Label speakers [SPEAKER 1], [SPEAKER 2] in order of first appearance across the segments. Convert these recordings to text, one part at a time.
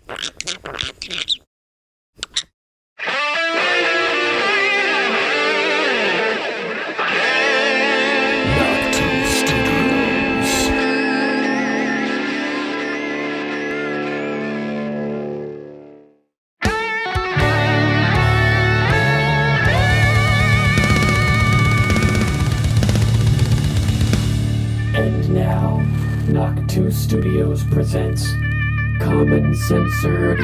[SPEAKER 1] And now, Knock 2 Studios presents Common Censored.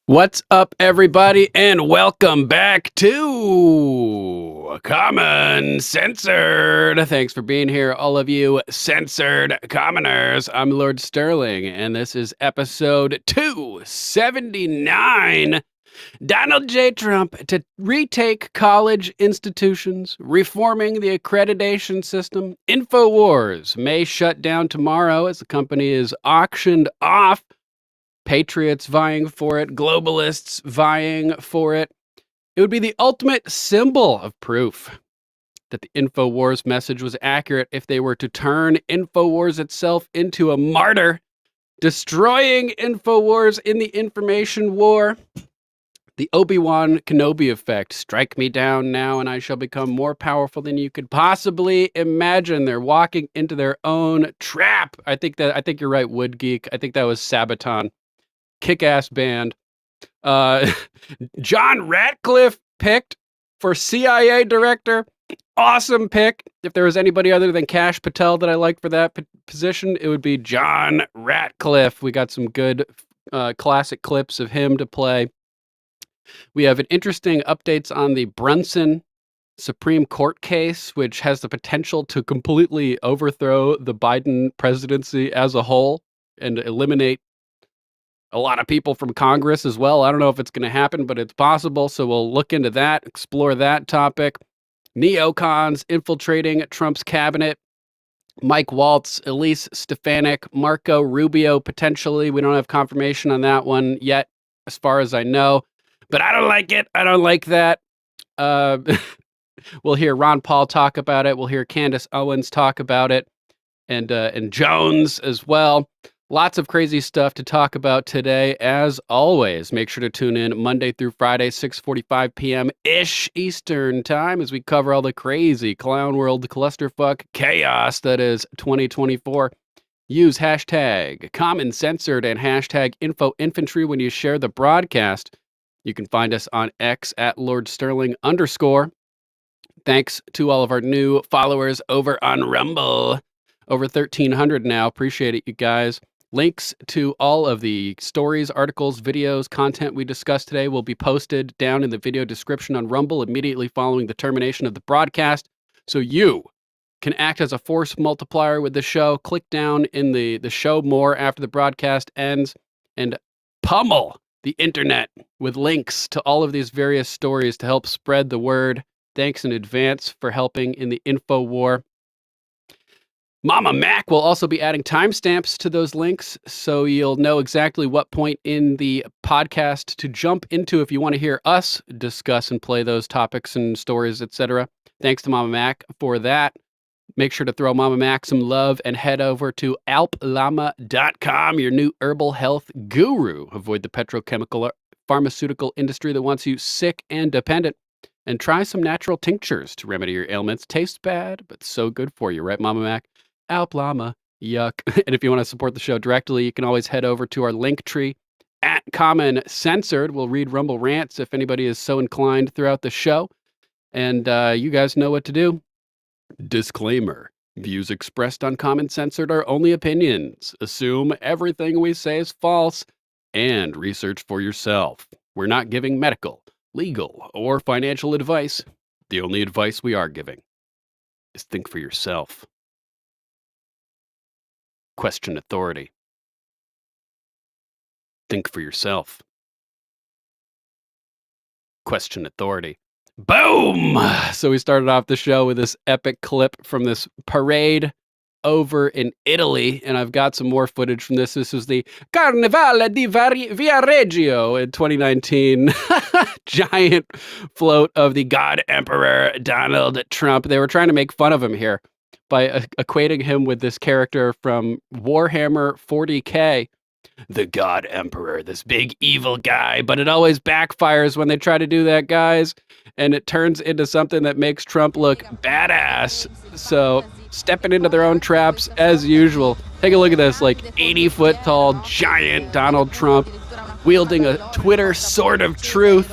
[SPEAKER 2] What's up, everybody, and welcome back to Common Censored. Thanks for being here, all of you censored commoners. I'm Lord Sterling, and this is episode 279. Donald J. Trump to retake college institutions, reforming the accreditation system. InfoWars may shut down tomorrow as the company is auctioned off. Patriots vying for it, globalists vying for it. It would be the ultimate symbol of proof that the InfoWars message was accurate if they were to turn InfoWars itself into a martyr, destroying InfoWars in the information war. The Obi-Wan Kenobi effect. Strike me down now and I shall become more powerful than you could possibly imagine. They're walking into their own trap. I think you're right, Wood Geek. I think that was Sabaton. Kick-ass band. John Ratcliffe picked for CIA director. Awesome pick. If there was anybody other than Kash Patel that I liked for that position, it would be John Ratcliffe. We got some good classic clips of him to play. We have an interesting updates on the Brunson Supreme Court case, which has the potential to completely overthrow the Biden presidency as a whole and eliminate a lot of people from Congress as well. I don't know if it's going to happen, but it's possible. So we'll look into that, explore that topic. Neocons infiltrating Trump's cabinet. Mike Waltz, Elise Stefanik, Marco Rubio, potentially. We don't have confirmation on that one yet, as far as I know. But I don't like it. I don't like that. We'll hear Ron Paul talk about it. We'll hear Candace Owens talk about it. And Jones as well. Lots of crazy stuff to talk about today, as always. Make sure to tune in Monday through Friday, 6:45 p.m.-ish Eastern Time, as we cover all the crazy clown world clusterfuck chaos that is 2024. Use hashtag Common Censored and hashtag InfoInfantry when you share the broadcast. You can find us on X at @LordSterling_. Thanks to all of our new followers over on Rumble. Over 1,300 now. Appreciate it, you guys. Links to all of the stories, articles, videos, content we discussed today will be posted down in the video description on Rumble immediately following the termination of the broadcast. So you can act as a force multiplier with the show. Click down in the show more after the broadcast ends and pummel the internet with links to all of these various stories to help spread the word. Thanks in advance for helping in the info war. Mama Mac will also be adding timestamps to those links, so you'll know exactly what point in the podcast to jump into if you want to hear us discuss and play those topics and stories, etc. Thanks to Mama Mac for that. Make sure to throw Mama Mac some love and head over to alplama.com, your new herbal health guru. Avoid the petrochemical pharmaceutical industry that wants you sick and dependent. And try some natural tinctures to remedy your ailments. Tastes bad, but so good for you, right, Mama Mac? Alplama, Yuck. And if you want to support the show directly, you can always head over to our link tree at Common Censored. We'll read Rumble rants if anybody is so inclined throughout the show. And you guys know what to do. Disclaimer. Views expressed on Common Censored are only opinions. Assume everything we say is false and research for yourself. We're not giving medical, legal, or financial advice. The only advice we are giving is think for yourself. Question authority. Think for yourself. Question authority. Boom! So we started off the show with this epic clip from this parade over in Italy, and I've got some more footage from this. This was the Carnevale di Viareggio in 2019. Giant float of the God Emperor Donald Trump. They were trying to make fun of him here by equating him with this character from Warhammer 40K. The God Emperor, this big evil guy, but it always backfires when they try to do that, guys, and it turns into something that makes Trump look badass. So, stepping into their own traps as usual. Take a look at this, like 80-foot tall giant Donald Trump wielding a Twitter sword of truth,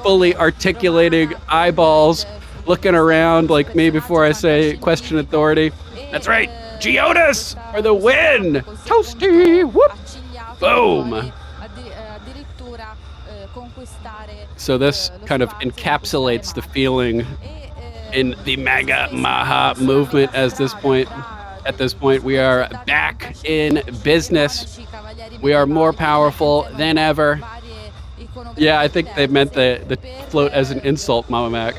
[SPEAKER 2] fully articulating eyeballs, looking around like me before I say question authority. That's right. Giodas for the win! Toasty! Whoop! Boom! So this kind of encapsulates the feeling in the MAGA Maha movement at this point. At this point, we are back in business. We are more powerful than ever. Yeah, I think they meant the float as an insult, Mama Mac.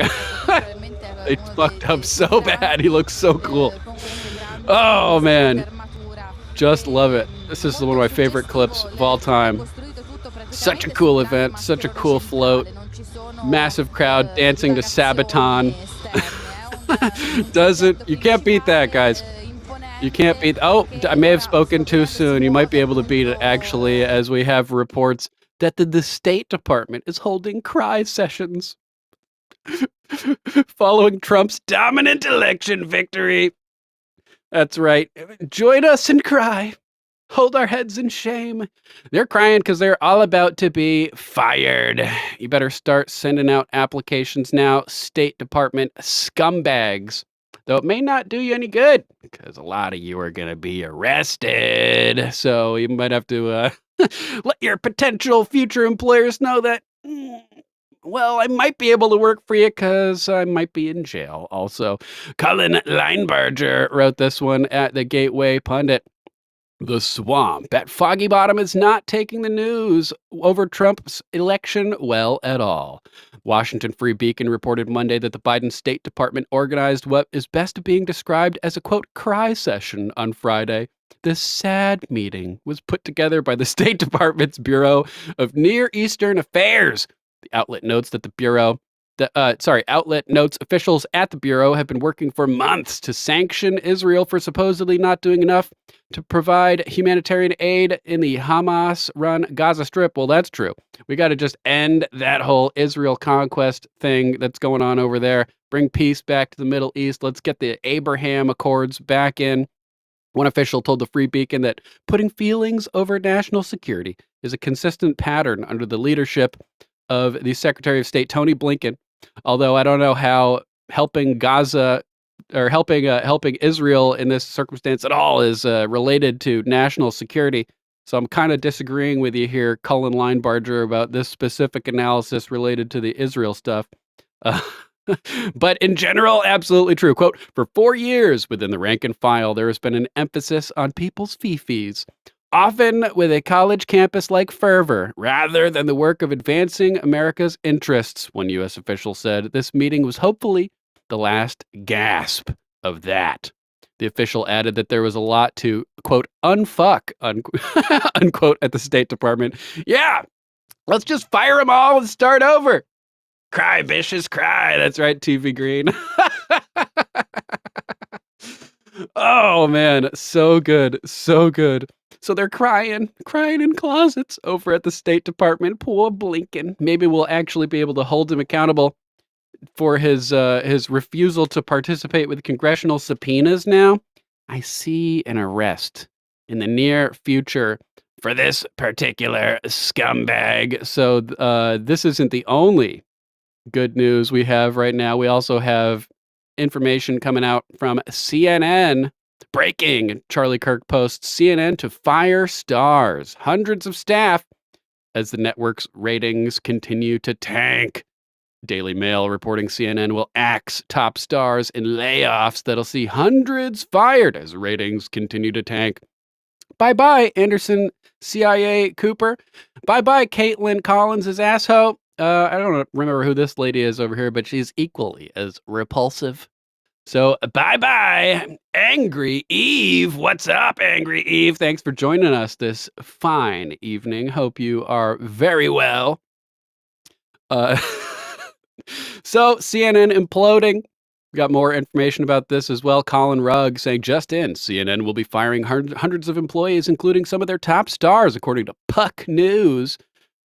[SPEAKER 2] They fucked up so bad. He looks so cool. Oh, man. Just love it. This is one of my favorite clips of all time. Such a cool event. Such a cool float. Massive crowd dancing to Sabaton. You can't beat that, guys. You can't beat... Oh, I may have spoken too soon. You might be able to beat it, actually, as we have reports that the State Department is holding cry sessions following Trump's dominant election victory. That's right. Join us and cry. Hold our heads in shame. They're crying because they're all about to be fired. You better start sending out applications now, State Department scumbags. Though it may not do you any good because a lot of you are going to be arrested. So you might have to let your potential future employers know that, well, I might be able to work for you because I might be in jail also. Colin Linebarger wrote this one at the Gateway Pundit. The swamp at Foggy Bottom is not taking the news over Trump's election well at all. Washington Free Beacon reported Monday that the Biden State Department organized what is best being described as a, quote, cry session on Friday. This sad meeting was put together by the State Department's Bureau of Near Eastern Affairs. The outlet notes that officials at the Bureau have been working for months to sanction Israel for supposedly not doing enough to provide humanitarian aid in the Hamas-run Gaza Strip. Well, that's true. We got to just end that whole Israel conquest thing that's going on over there. Bring peace back to the Middle East. Let's get the Abraham Accords back in. One official told the Free Beacon that putting feelings over national security is a consistent pattern under the leadership of the Secretary of State, Tony Blinken. Although I don't know how helping Gaza or helping Israel in this circumstance at all is related to national security. So I'm kind of disagreeing with you here, Colin Linebarger, about this specific analysis related to the Israel stuff. But in general, absolutely true. Quote, for 4 years within the rank and file, there has been an emphasis on people's fifis, often with a college campus-like fervor, rather than the work of advancing America's interests, one U.S. official said. This meeting was hopefully the last gasp of that. The official added that there was a lot to, quote, unfuck, unquote, at the State Department. Yeah, let's just fire them all and start over. Cry, bitches, cry. That's right, TV Green. Oh, man, so good, so good. So they're crying in closets over at the State Department. Poor Blinken. Maybe we'll actually be able to hold him accountable for his refusal to participate with congressional subpoenas now. I see an arrest in the near future for this particular scumbag. So this isn't the only good news we have right now. We also have information coming out from CNN. Breaking, Charlie Kirk posts, CNN to fire stars, hundreds of staff, as the network's ratings continue to tank. Daily Mail reporting CNN will axe top stars in layoffs that'll see hundreds fired as ratings continue to tank. Bye-bye, Anderson CIA Cooper. Bye-bye, Caitlin Collins' asshole. I don't remember who this lady is over here, but she's equally as repulsive. So bye-bye, Angry Eve. What's up, Angry Eve? Thanks for joining us this fine evening. Hope you are very well. So CNN imploding. We got more information about this as well. Colin Rugg saying just in, CNN will be firing hundreds of employees, including some of their top stars, according to Puck News.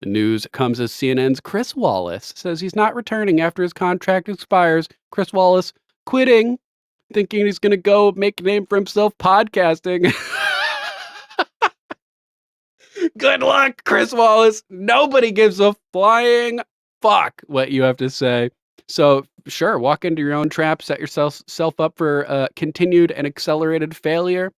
[SPEAKER 2] The news comes as CNN's Chris Wallace says he's not returning after his contract expires. Chris Wallace quitting, thinking he's going to go make a name for himself podcasting. Good luck, Chris Wallace. Nobody gives a flying fuck what you have to say. So sure, walk into your own trap, set yourself up for continued and accelerated failure.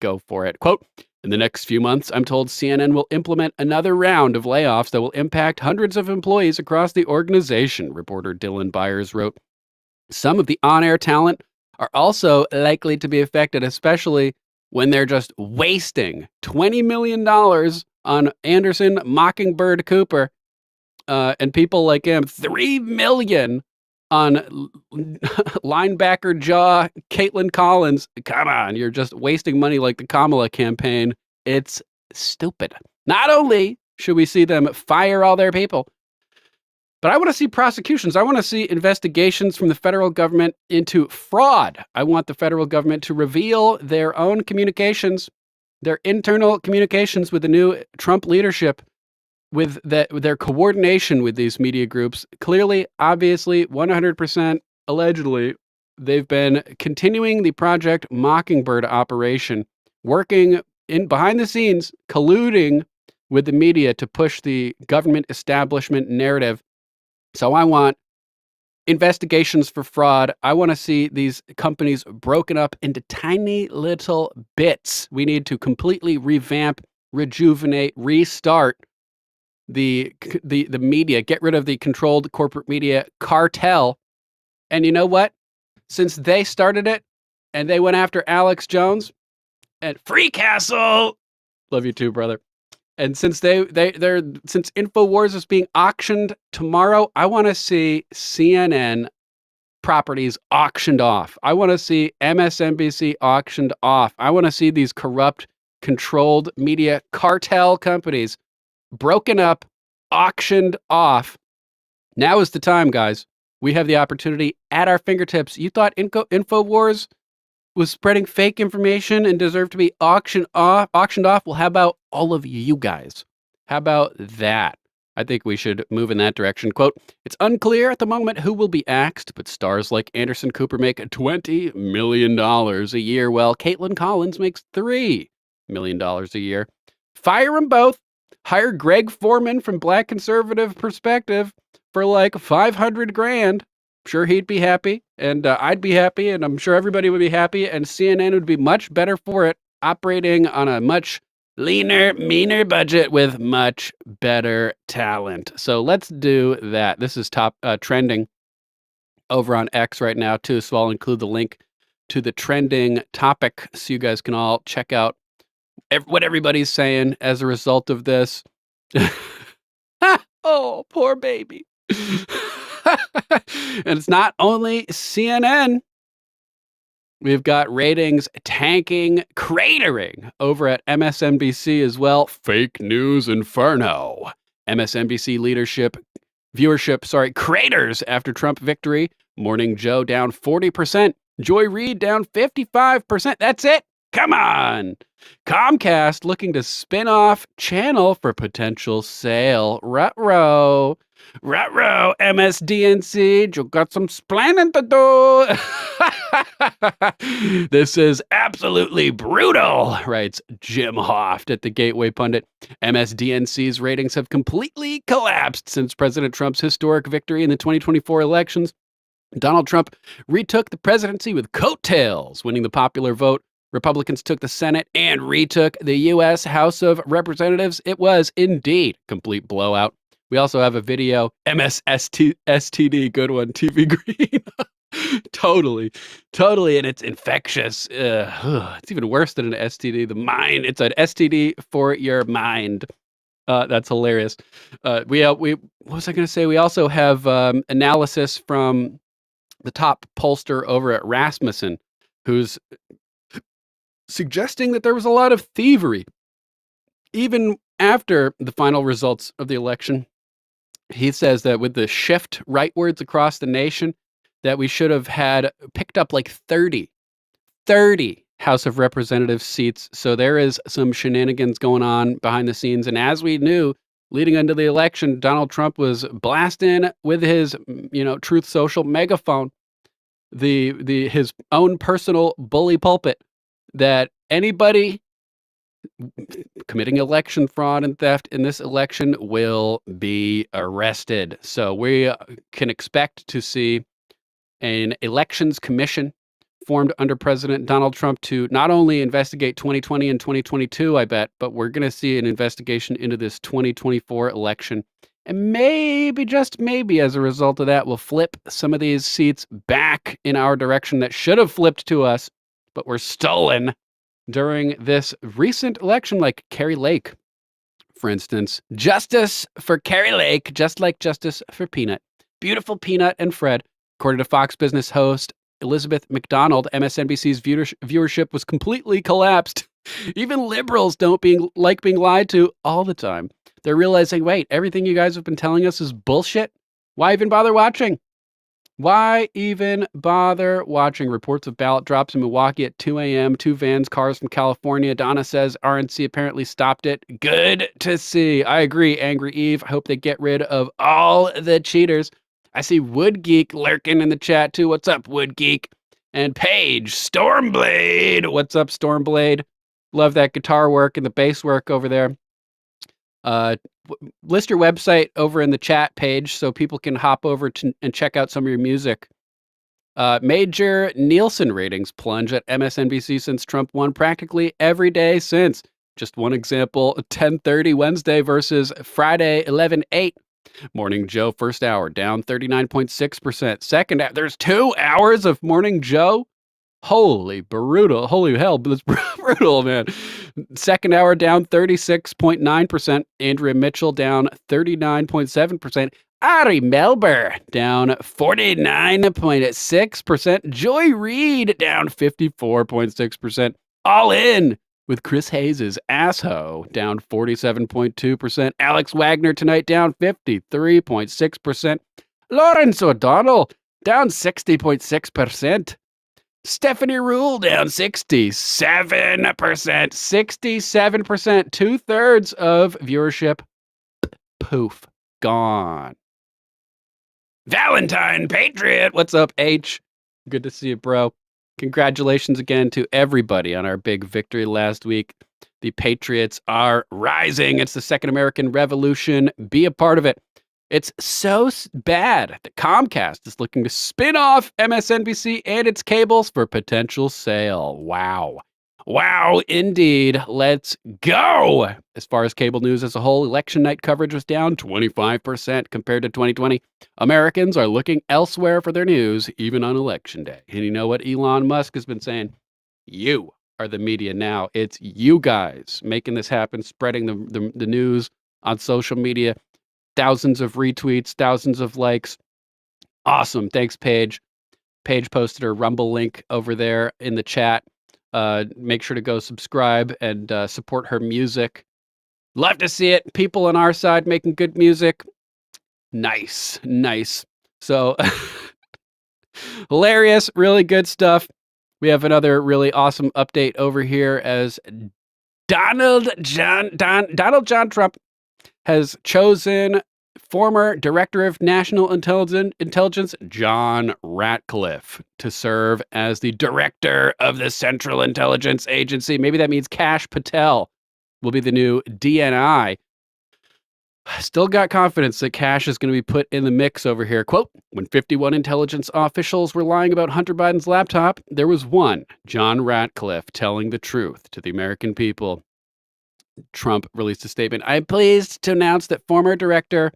[SPEAKER 2] Go for it. Quote, in the next few months, I'm told CNN will implement another round of layoffs that will impact hundreds of employees across the organization, reporter Dylan Byers wrote. Some of the on-air talent are also likely to be affected, especially when they're just wasting $20 million on Anderson Mockingbird Cooper and people like him, $3 million on linebacker jaw Caitlin Collins. Come on, you're just wasting money like the Kamala campaign. It's stupid. Not only should we see them fire all their people, but I want to see prosecutions. I want to see investigations from the federal government into fraud. I want the federal government to reveal their own communications, their internal communications with the new Trump leadership, with their coordination with these media groups. Clearly, obviously, 100%, allegedly, they've been continuing the Project Mockingbird operation, working in behind the scenes, colluding with the media to push the government establishment narrative. So I want investigations for fraud. I want to see these companies broken up into tiny little bits. We need to completely revamp, rejuvenate, restart the media, get rid of the controlled corporate media cartel. And you know what? Since they started it and they went after Alex Jones and Free Castle, love you too, brother. And since since InfoWars is being auctioned tomorrow, I want to see CNN properties auctioned off. I want to see MSNBC auctioned off. I want to see these corrupt, controlled media cartel companies broken up, auctioned off. Now is the time, guys. We have the opportunity at our fingertips. You thought InfoWars was spreading fake information and deserved to be auctioned off? Well, how about all of you guys? How about that? I think we should move in that direction. Quote, it's unclear at the moment who will be axed, but stars like Anderson Cooper make $20 million a year, while Caitlin Collins makes $3 million a year. Fire them both. Hire Greg Foreman from Black Conservative Perspective for like $500,000. Sure, he'd be happy, and I'd be happy, and I'm sure everybody would be happy, and CNN would be much better for it, operating on a much leaner, meaner budget with much better talent. So let's do that. This is top trending over on X right now, too, so I'll include the link to the trending topic so you guys can all check out what everybody's saying as a result of this. Oh, poor baby. And it's not only CNN. We've got ratings tanking, cratering over at MSNBC as well. Fake news inferno. MSNBC viewership craters after Trump victory. Morning Joe down 40%. Joy Reid down 55%. That's it. Come on. Comcast looking to spin off channel for potential sale. Ruh-roh. Ruh-roh, MSDNC. You got some splaining to do. This is absolutely brutal, writes Jim Hoft at the Gateway Pundit. MSDNC's ratings have completely collapsed since President Trump's historic victory in the 2024 elections. Donald Trump retook the presidency with coattails, winning the popular vote. Republicans took the Senate and retook the U.S. House of Representatives. It was indeed a complete blowout. We also have a video, MSSTD, good one, TV Green. Totally, and it's infectious. It's even worse than an STD. The mind, it's an STD for your mind. That's hilarious. What was I going to say? We also have analysis from the top pollster over at Rasmussen, who's suggesting that there was a lot of thievery even after the final results of the election. He says that with the shift rightwards across the nation, that we should have had picked up like 30 House of Representatives seats. So there is some shenanigans going on behind the scenes. And as we knew, leading into the election, Donald Trump was blasting with his, Truth Social megaphone, his own personal bully pulpit, that anybody committing election fraud and theft in this election will be arrested. So we can expect to see an elections commission formed under President Donald Trump to not only investigate 2020 and 2022, I bet, but we're going to see an investigation into this 2024 election. And maybe, just maybe, as a result of that, we'll flip some of these seats back in our direction that should have flipped to us, but were stolen during this recent election, like Carrie Lake, for instance. Justice for Carrie Lake, just like justice for Peanut. Beautiful Peanut and Fred. According to Fox Business host Elizabeth McDonald, MSNBC's viewership was completely collapsed. Even liberals don't like being lied to all the time. They're realizing, wait, everything you guys have been telling us is bullshit? Why even bother watching? Why even bother watching? Reports of ballot drops in Milwaukee at 2 a.m. 2 vans, cars from California. Donna says RNC apparently stopped it. Good to see. I agree, Angry Eve. I hope they get rid of all the cheaters. I see Wood Geek lurking in the chat too. What's up, Wood Geek? And Paige, Stormblade. What's up, Stormblade? Love that guitar work and the bass work over there. List your website over in the chat page so people can hop over and check out some of your music. Major Nielsen ratings plunge at MSNBC since Trump won practically every day since. Just one example, 10:30 Wednesday versus Friday, 11:08. Morning Joe, first hour, down 39.6%. Second hour, there's 2 hours of Morning Joe? Holy brutal. Holy hell, that's brutal, man. Second hour down 36.9%. Andrea Mitchell down 39.7%. Ari Melber down 49.6%. Joy Reid down 54.6%. All in with Chris Hayes' assho down 47.2%. Alex Wagner tonight down 53.6%. Lawrence O'Donnell down 60.6%. Stephanie Rule down 67%. 67%. 2/3 of viewership. Poof. Gone. Valentine Patriot. What's up, H? Good to see you, bro. Congratulations again to everybody on our big victory last week. The Patriots are rising. It's the Second American Revolution. Be a part of it. It's so bad that Comcast is looking to spin off MSNBC and its cables for potential sale. Wow. Wow, indeed. Let's go. As far as cable news as a whole, election night coverage was down 25% compared to 2020. Americans are looking elsewhere for their news, even on election day. And you know what Elon Musk has been saying? You are the media now. It's you guys making this happen, spreading the news on social media. Thousands of retweets, thousands of likes. Awesome. Thanks, Paige. Paige posted her Rumble link over there in the chat. Make sure to go subscribe and support her music. Love to see it. People on our side making good music. Nice, nice. So hilarious, really good stuff. We have another really awesome update over here as Donald John Trump has chosen former Director of National Intelligence John Ratcliffe to serve as the Director of the Central Intelligence Agency. Maybe that means Kash Patel will be the new DNI. Still got confidence that Kash is going to be put in the mix over here. Quote, when 51 intelligence officials were lying about Hunter Biden's laptop, there was one, John Ratcliffe, telling the truth to the American people. Trump released a statement. I am pleased to announce that former Director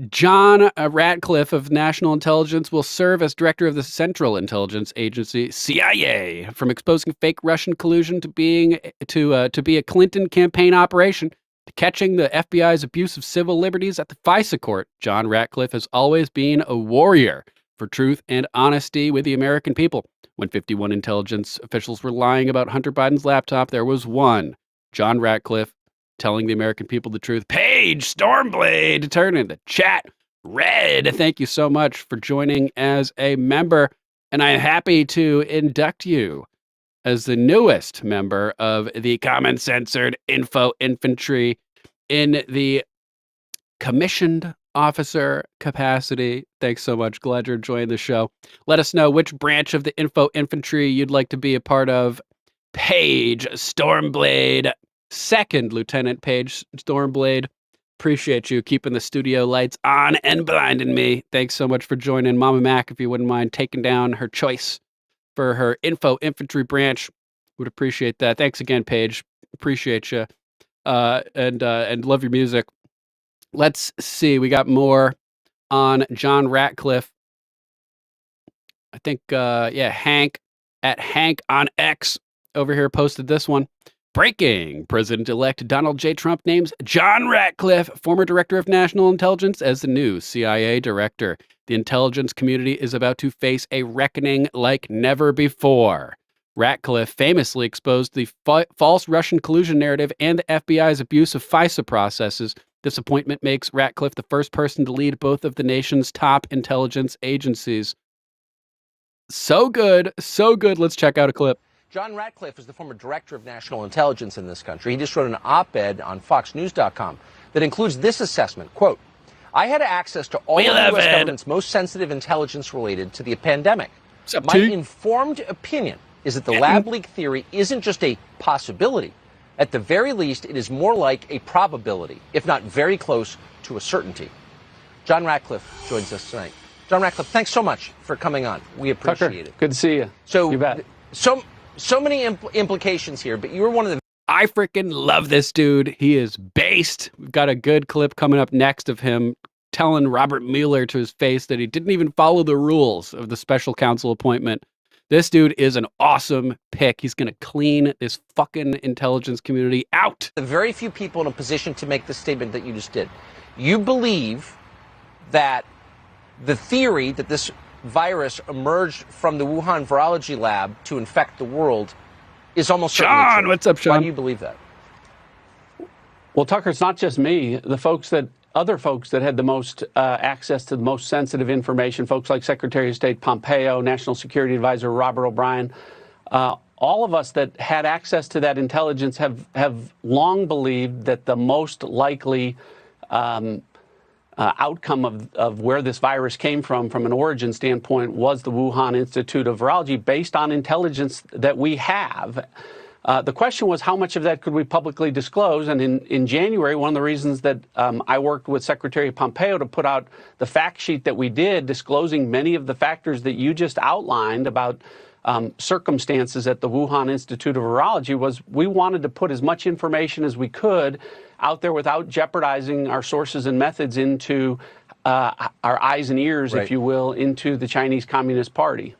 [SPEAKER 2] John Ratcliffe of National Intelligence will serve as Director of the Central Intelligence Agency, CIA, from exposing fake Russian collusion to be a Clinton campaign operation to catching the FBI's abuse of civil liberties at the FISA court. John Ratcliffe has always been a warrior for truth and honesty with the American people. When 51 intelligence officials were lying about Hunter Biden's laptop, there was one, John Ratcliffe, telling the American people the truth. Paige Stormblade, turn in the chat. Red, thank you so much for joining as a member. And I'm happy to induct you as the newest member of the Common Censored Info Infantry in the commissioned officer capacity. Thanks so much. Glad you're enjoying the show. Let us know which branch of the Info Infantry you'd like to be a part of. Paige Stormblade, Second Lieutenant Paige Stormblade. Appreciate you keeping the studio lights on and blinding me. Thanks so much for joining. Mama Mac, if you wouldn't mind taking down her choice for her Info Infantry branch, would appreciate that. Thanks again, Paige. Appreciate you. And love your music. Let's see. We got more on John Ratcliffe. I think, Hank at Hank on X over here posted this one. Breaking. President-elect Donald J. Trump names John Ratcliffe, former Director of National Intelligence, as the new CIA Director. The intelligence community is about to face a reckoning like never before. Ratcliffe famously exposed the false Russian collusion narrative and the FBI's abuse of FISA processes. This appointment makes Ratcliffe the first person to lead both of the nation's top intelligence agencies. So good, so good. Let's check out a clip.
[SPEAKER 3] John Ratcliffe is the former Director of National Intelligence in this country. He just wrote an op-ed on FoxNews.com that includes this assessment, quote, I had access to all of the U.S. government's most sensitive intelligence related to the pandemic. My informed opinion is that the lab leak theory isn't just a possibility. At the very least, it is more like a probability, if not very close to a certainty. John Ratcliffe joins us tonight. John Ratcliffe, thanks so much for coming on. We appreciate it.
[SPEAKER 4] Good to see you.
[SPEAKER 3] So,
[SPEAKER 4] you bet.
[SPEAKER 3] So many implications here, but you were one of the...
[SPEAKER 2] I freaking love this dude. He is based. We've got a good clip coming up next of him telling Robert Mueller to his face that he didn't even follow the rules of the special counsel appointment. This dude is an awesome pick. He's going to clean this fucking intelligence community out.
[SPEAKER 3] The very few people in a position to make the statement that you just did. You believe that the theory that this virus emerged from the Wuhan virology lab to infect the world is almost certainly
[SPEAKER 2] Sean,
[SPEAKER 3] true.
[SPEAKER 2] what's up, Sean?
[SPEAKER 3] Why do you believe that?
[SPEAKER 4] Well, Tucker, it's not just me. Other folks that had the most access to the most sensitive information, folks like Secretary of State Pompeo, National Security Advisor Robert O'Brien, all of us that had access to that intelligence have long believed that the most likely outcome of where this virus came from an origin standpoint, was the Wuhan Institute of Virology, based on intelligence that we have. The question was, how much of that could we publicly disclose? And in January, one of the reasons that I worked with Secretary Pompeo to put out the fact sheet that we did, disclosing many of the factors that you just outlined about circumstances at the Wuhan Institute of Virology, was we wanted to put as much information as we could out there without jeopardizing our sources and methods into our eyes and ears,
[SPEAKER 3] right,
[SPEAKER 4] if you will, into the Chinese Communist Party.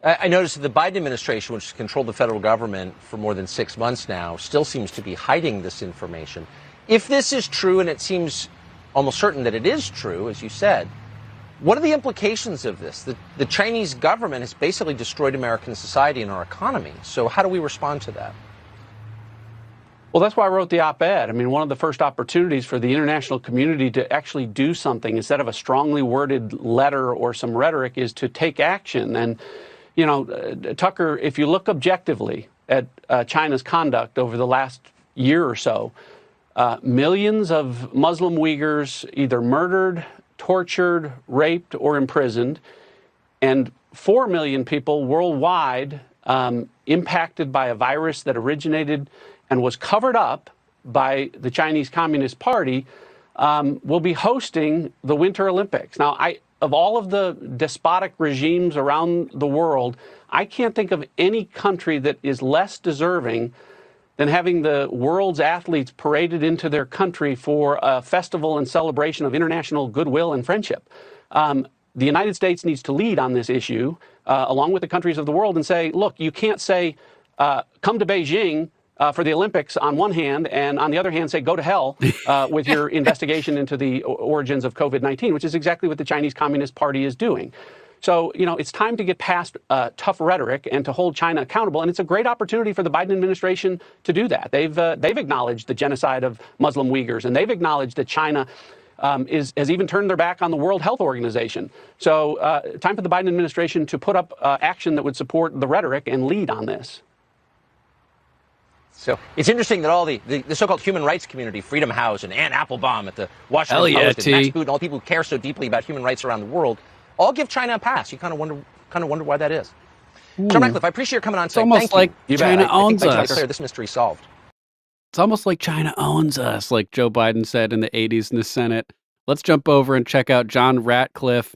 [SPEAKER 3] I noticed that the Biden administration, which has controlled the federal government for more than 6 months now, still seems to be hiding this information. If this is true, and it seems almost certain that it is true, as you said, what are the implications of this? The Chinese government has basically destroyed American society and our economy. So how do we respond to that?
[SPEAKER 4] Well, that's why I wrote the op-ed. I mean, one of the first opportunities for the international community to actually do something instead of a strongly worded letter or some rhetoric is to take action. And, you know, Tucker, if you look objectively at China's conduct over the last year or so, millions of Muslim Uyghurs either murdered, tortured, raped, or imprisoned, and 4 million people worldwide impacted by a virus that originated and was covered up by the Chinese Communist Party, will be hosting the Winter Olympics. Now, of all of the despotic regimes around the world, I can't think of any country that is less deserving than having the world's athletes paraded into their country for a festival and celebration of international goodwill and friendship. The United States needs to lead on this issue, along with the countries of the world, and say, look, you can't say, come to Beijing for the Olympics on one hand, and on the other hand say, go to hell with your investigation into the origins of COVID-19, which is exactly what the Chinese Communist Party is doing. So, you know, it's time to get past tough rhetoric and to hold China accountable. And it's a great opportunity for the Biden administration to do that. They've acknowledged the genocide of Muslim Uyghurs, and they've acknowledged that China has even turned their back on the World Health Organization. So time for the Biden administration to put up action that would support the rhetoric and lead on this.
[SPEAKER 3] So it's interesting that all the so-called human rights community, Freedom House and Ann Applebaum at the Washington Post, and Max Boot, and all the people who care so deeply about human rights around the world, all give China a pass. You kind of wonder why that is. John Ratcliffe, I appreciate your coming on.
[SPEAKER 2] It's almost like China owns us.
[SPEAKER 3] Clear this mystery solved.
[SPEAKER 2] It's almost like China owns us, like Joe Biden said in the 80s in the Senate. Let's jump over and check out John Ratcliffe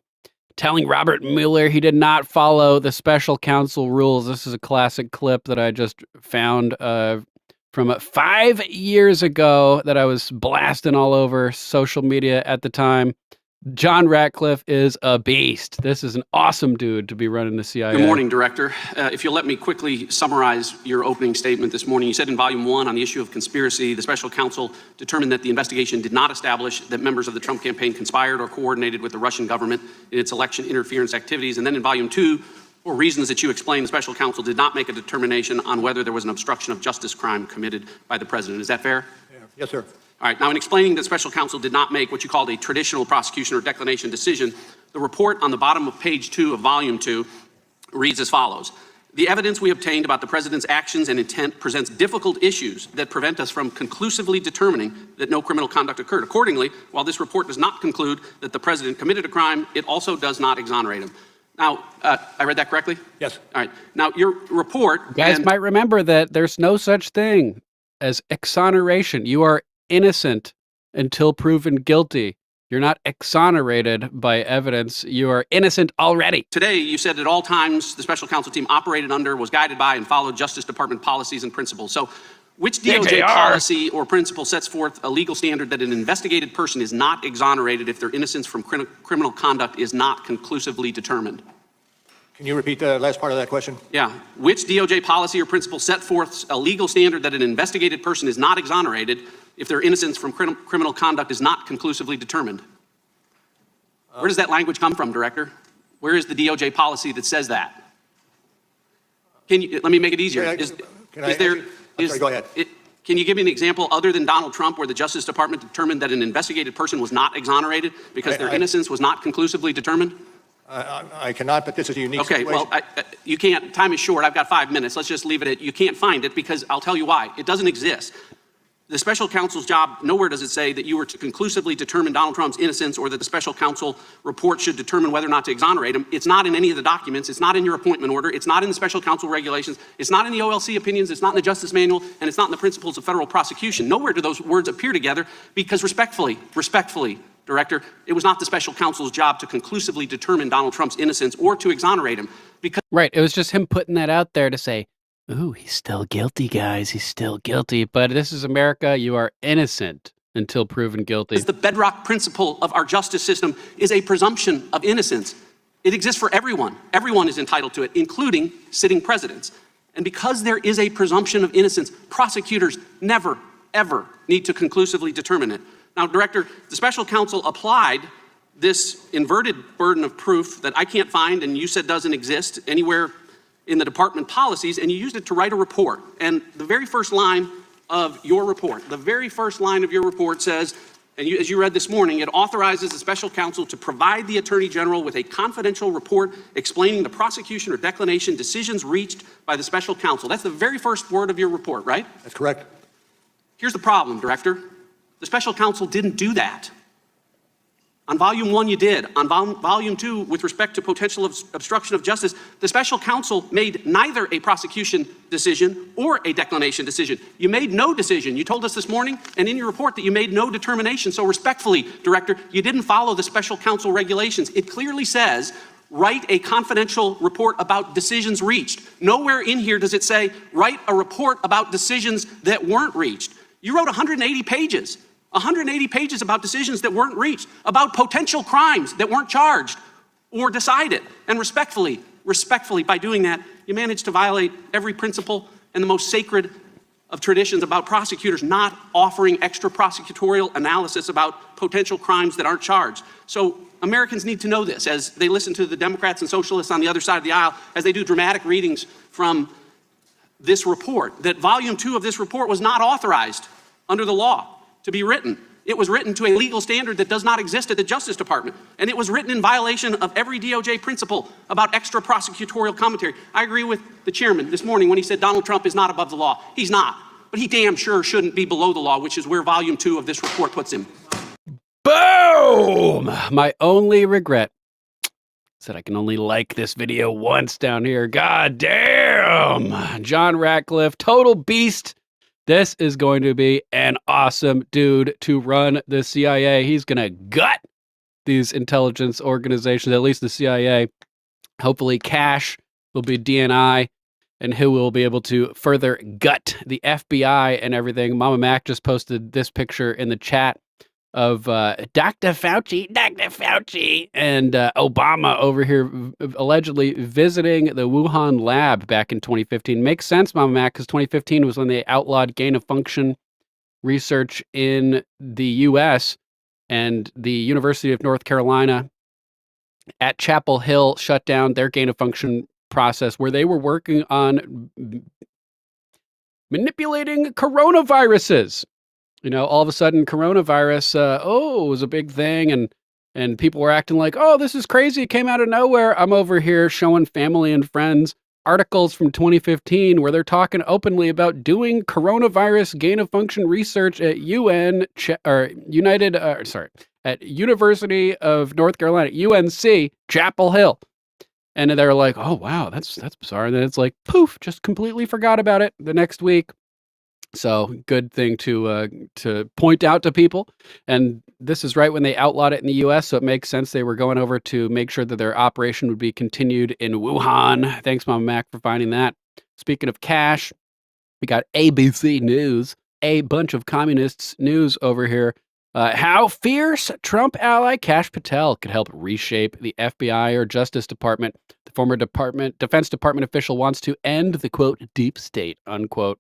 [SPEAKER 2] telling Robert Mueller he did not follow the special counsel rules. This is a classic clip that I just found from 5 years ago that I was blasting all over social media at the time. John Ratcliffe is a beast. This is an awesome dude to be running the CIA.
[SPEAKER 5] Good morning, Director. If you'll let me quickly summarize your opening statement this morning. You said in Volume 1 on the issue of conspiracy, the special counsel determined that the investigation did not establish that members of the Trump campaign conspired or coordinated with the Russian government in its election interference activities. And then in Volume 2, for reasons that you explained, the special counsel did not make a determination on whether there was an obstruction of justice crime committed by the president. Is that fair?
[SPEAKER 6] Yes, sir.
[SPEAKER 5] All right. Now, in explaining that special counsel did not make what you called a traditional prosecution or declination decision, the report on the bottom of page 2 of volume 2 reads as follows. The evidence we obtained about the president's actions and intent presents difficult issues that prevent us from conclusively determining that no criminal conduct occurred. Accordingly, while this report does not conclude that the president committed a crime, it also does not exonerate him. Now, I read that correctly?
[SPEAKER 6] Yes.
[SPEAKER 5] All right. Now, your report...
[SPEAKER 2] You guys might remember that there's no such thing as exoneration. You are innocent until proven guilty. You're not exonerated by evidence. You are innocent already.
[SPEAKER 5] Today, you said at all times the special counsel team operated under, was guided by, and followed Justice Department policies and principles. So which DOJ policy or principle sets forth a legal standard that an investigated person is not exonerated if their innocence from criminal conduct is not conclusively determined?
[SPEAKER 6] Can you repeat the last part of that question?
[SPEAKER 5] Yeah. Which DOJ policy or principle set forth a legal standard that an investigated person is not exonerated if their innocence from criminal conduct is not conclusively determined? Where does that language come from, Director? Where is the DOJ policy that says that? Let me make it easier.
[SPEAKER 6] Go ahead.
[SPEAKER 5] Can you give me an example other than Donald Trump where the Justice Department determined that an investigated person was not exonerated because their innocence was not conclusively determined?
[SPEAKER 6] I cannot, but this is a unique
[SPEAKER 5] situation. Okay, well, you can't. Time is short. I've got 5 minutes. Let's just leave it at you can't find it because I'll tell you why. It doesn't exist. The special counsel's job, nowhere does it say that you were to conclusively determine Donald Trump's innocence or that the special counsel report should determine whether or not to exonerate him. It's not in any of the documents. It's not in your appointment order. It's not in the special counsel regulations. It's not in the OLC opinions. It's not in the Justice Manual, and it's not in the principles of federal prosecution. Nowhere do those words appear together because respectfully, Director, it was not the special counsel's job to conclusively determine Donald Trump's innocence or to exonerate him.
[SPEAKER 2] Right. It was just him putting that out there to say, ooh, he's still guilty, guys. He's still guilty. But this is America. You are innocent until proven guilty.
[SPEAKER 5] The bedrock principle of our justice system is a presumption of innocence. It exists for everyone. Everyone is entitled to it, including sitting presidents. And because there is a presumption of innocence, prosecutors never, ever need to conclusively determine it. Now, Director, the special counsel applied this inverted burden of proof that I can't find and you said doesn't exist anywhere in the department policies, and you used it to write a report. And the very first line of your report, the very first line of your report says, and as you read this morning, it authorizes the special counsel to provide the Attorney General with a confidential report explaining the prosecution or declination decisions reached by the special counsel. That's the very first word of your report, right?
[SPEAKER 6] That's correct.
[SPEAKER 5] Here's the problem, Director. The special counsel didn't do that. On volume 1, you did. On volume 2, with respect to potential obstruction of justice, the special counsel made neither a prosecution decision or a declination decision. You made no decision. You told us this morning and in your report that you made no determination. So respectfully, Director, you didn't follow the special counsel regulations. It clearly says, write a confidential report about decisions reached. Nowhere in here does it say, write a report about decisions that weren't reached. You wrote 180 pages. 180 pages about decisions that weren't reached, about potential crimes that weren't charged or decided. And respectfully, by doing that, you managed to violate every principle and the most sacred of traditions about prosecutors not offering extra prosecutorial analysis about potential crimes that aren't charged. So Americans need to know this as they listen to the Democrats and socialists on the other side of the aisle, as they do dramatic readings from this report, that volume 2 of this report was not authorized under the law to be written. It was written to a legal standard that does not exist at the Justice Department. And it was written in violation of every DOJ principle about extra prosecutorial commentary. I agree with the chairman this morning when he said Donald Trump is not above the law. He's not. But he damn sure shouldn't be below the law, which is where volume 2 of this report puts him.
[SPEAKER 2] Boom! My only regret is that I can only like this video once down here. God damn! John Ratcliffe, total beast. This is going to be an awesome dude to run the CIA. He's going to gut these intelligence organizations, at least the CIA. Hopefully Cash will be DNI, and he will be able to further gut the FBI and everything. Mama Mac just posted this picture in the chat of Dr. Fauci, and Obama over here allegedly visiting the Wuhan lab back in 2015. Makes sense, Mama Mac, because 2015 was when they outlawed gain-of-function research in the U.S., and the University of North Carolina at Chapel Hill shut down their gain-of-function process where they were working on manipulating coronaviruses. You know, all of a sudden, coronavirus, was a big thing, and people were acting like, oh, this is crazy. It came out of nowhere. I'm over here showing family and friends articles from 2015 where they're talking openly about doing coronavirus gain-of-function research at at University of North Carolina, UNC, Chapel Hill. And they're like, oh, wow, that's bizarre. And then it's like, poof, just completely forgot about it the next week. So good thing to point out to people. And this is right when they outlawed it in the U.S., so it makes sense they were going over to make sure that their operation would be continued in Wuhan. Thanks, Mama Mac, for finding that. Speaking of cash, we got ABC News, a bunch of communists news over here. How fierce Trump ally Kash Patel could help reshape the FBI or Justice Department. The former Defense Department official wants to end the, quote, deep state, unquote.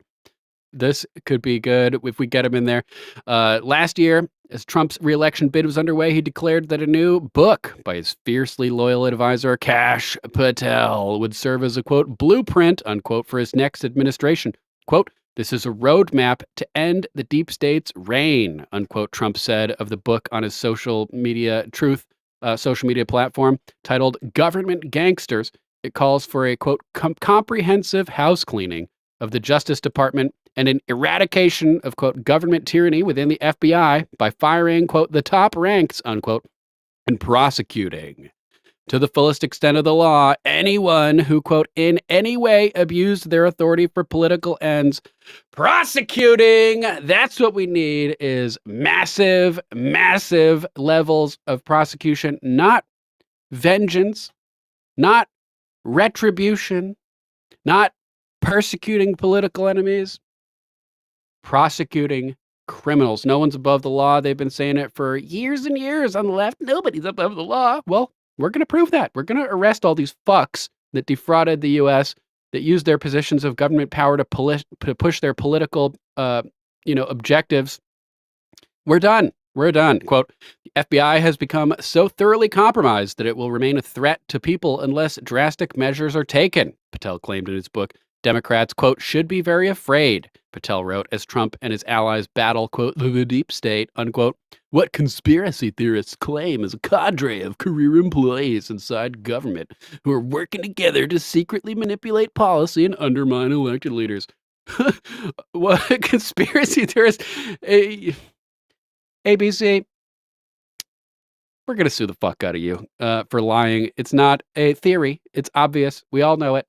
[SPEAKER 2] This could be good if we get him in there. Last year, as Trump's re-election bid was underway, he declared that a new book by his fiercely loyal advisor, Kash Patel, would serve as a, quote, blueprint, unquote, for his next administration. Quote, this is a roadmap to end the deep state's reign, unquote, Trump said of the book on his social media platform titled Government Gangsters. It calls for a, quote, comprehensive house cleaning of the Justice Department and an eradication of, quote, government tyranny within the FBI by firing, quote, the top ranks, unquote, and prosecuting to the fullest extent of the law anyone who, quote, in any way abused their authority for political ends. Prosecuting, that's what we need, is massive, massive levels of prosecution, not vengeance, not retribution, not persecuting political enemies. Prosecuting criminals. No one's above the law. They've been saying it for years and years on the left. Nobody's above the law. Well, we're going to prove that. We're going to arrest all these fucks that defrauded the U.S., that used their positions of government power to push their political, objectives. We're done. We're done. Quote, the FBI has become so thoroughly compromised that it will remain a threat to people unless drastic measures are taken, Patel claimed in his book. Democrats, quote, should be very afraid, Patel wrote, as Trump and his allies battle, quote, the deep state, unquote, what conspiracy theorists claim is a cadre of career employees inside government who are working together to secretly manipulate policy and undermine elected leaders. What conspiracy theorists? ABC, we're going to sue the fuck out of you for lying. It's not a theory. It's obvious. We all know it.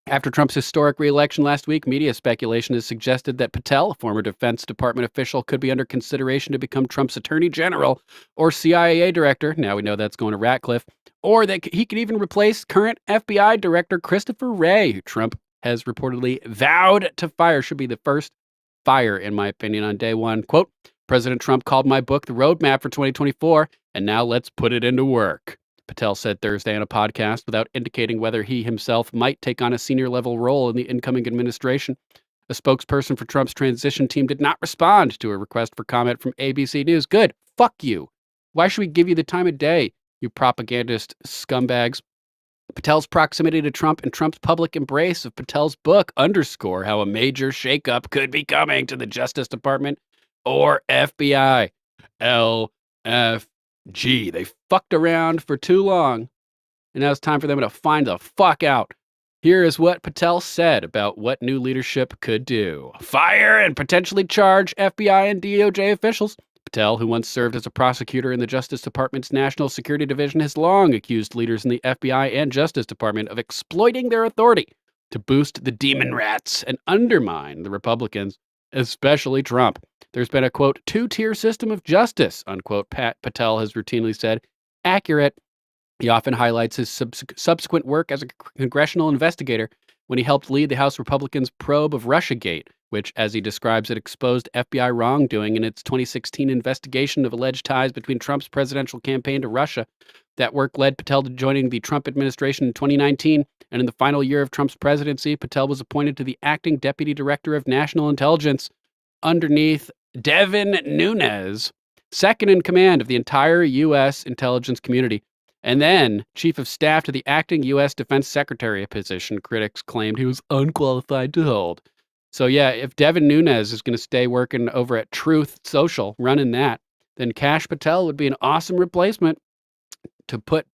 [SPEAKER 2] After Trump's historic re-election last week, media speculation has suggested that Patel, a former Defense Department official, could be under consideration to become Trump's attorney general or CIA director. Now we know that's going to Ratcliffe. Or that he could even replace current FBI director Christopher Wray, who Trump has reportedly vowed to fire. Should be the first fire, in my opinion, on day one. Quote, President Trump called my book the roadmap for 2024, and now let's put it into work, Patel said Thursday on a podcast without indicating whether he himself might take on a senior-level role in the incoming administration. A spokesperson for Trump's transition team did not respond to a request for comment from ABC News. Good. Fuck you. Why should we give you the time of day, you propagandist scumbags? Patel's proximity to Trump and Trump's public embrace of Patel's book underscore how a major shakeup could be coming to the Justice Department or FBI. LFG. They fucked around for too long, and now it's time for them to find the fuck out. Here is what Patel said about what new leadership could do. Fire and potentially charge FBI and DOJ officials. Patel, who once served as a prosecutor in the Justice Department's National Security Division, has long accused leaders in the FBI and Justice Department of exploiting their authority to boost the demon rats and undermine the Republicans, especially Trump. There's been a, quote, two-tier system of justice, unquote, Patel has routinely said. Accurate. He often highlights his subsequent work as a congressional investigator when he helped lead the House Republicans' probe of Russiagate, which, as he describes it, exposed FBI wrongdoing in its 2016 investigation of alleged ties between Trump's presidential campaign to Russia. That work led Patel to joining the Trump administration in 2019, and in the final year of Trump's presidency, Patel was appointed to the acting deputy director of national intelligence underneath Devin Nunes, second in command of the entire U.S. intelligence community, and then chief of staff to the acting U.S. defense secretary, a position critics claimed he was unqualified to hold. So yeah, if Devin Nunes is going to stay working over at Truth Social, running that, then Kash Patel would be an awesome replacement to put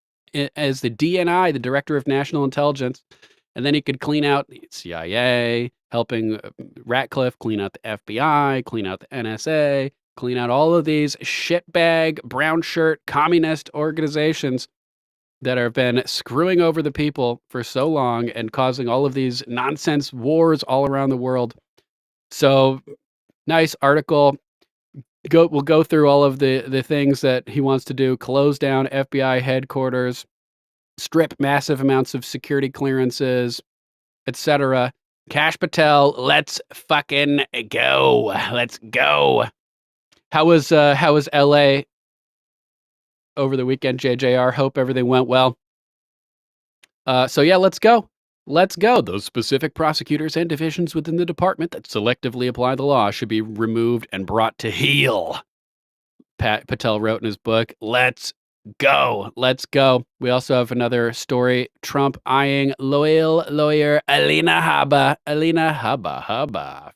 [SPEAKER 2] as the DNI, the Director of National Intelligence, and then he could clean out the CIA, helping Ratcliffe clean out the FBI, clean out the NSA, clean out all of these shitbag, brown shirt, communist organizations that have been screwing over the people for so long and causing all of these nonsense wars all around the world. So, nice article. We'll go through all of the things that he wants to do. Close down FBI headquarters, strip massive amounts of security clearances, etc. Kash Patel, let's fucking go. Let's go. How was LA over the weekend, JJR? Hope everything went well. So yeah, let's go. Let's go. Those specific prosecutors and divisions within the department that selectively apply the law should be removed and brought to heel. Patel wrote in his book, Let's go. Let's go. We also have another story. Trump eyeing loyal lawyer Alina Habba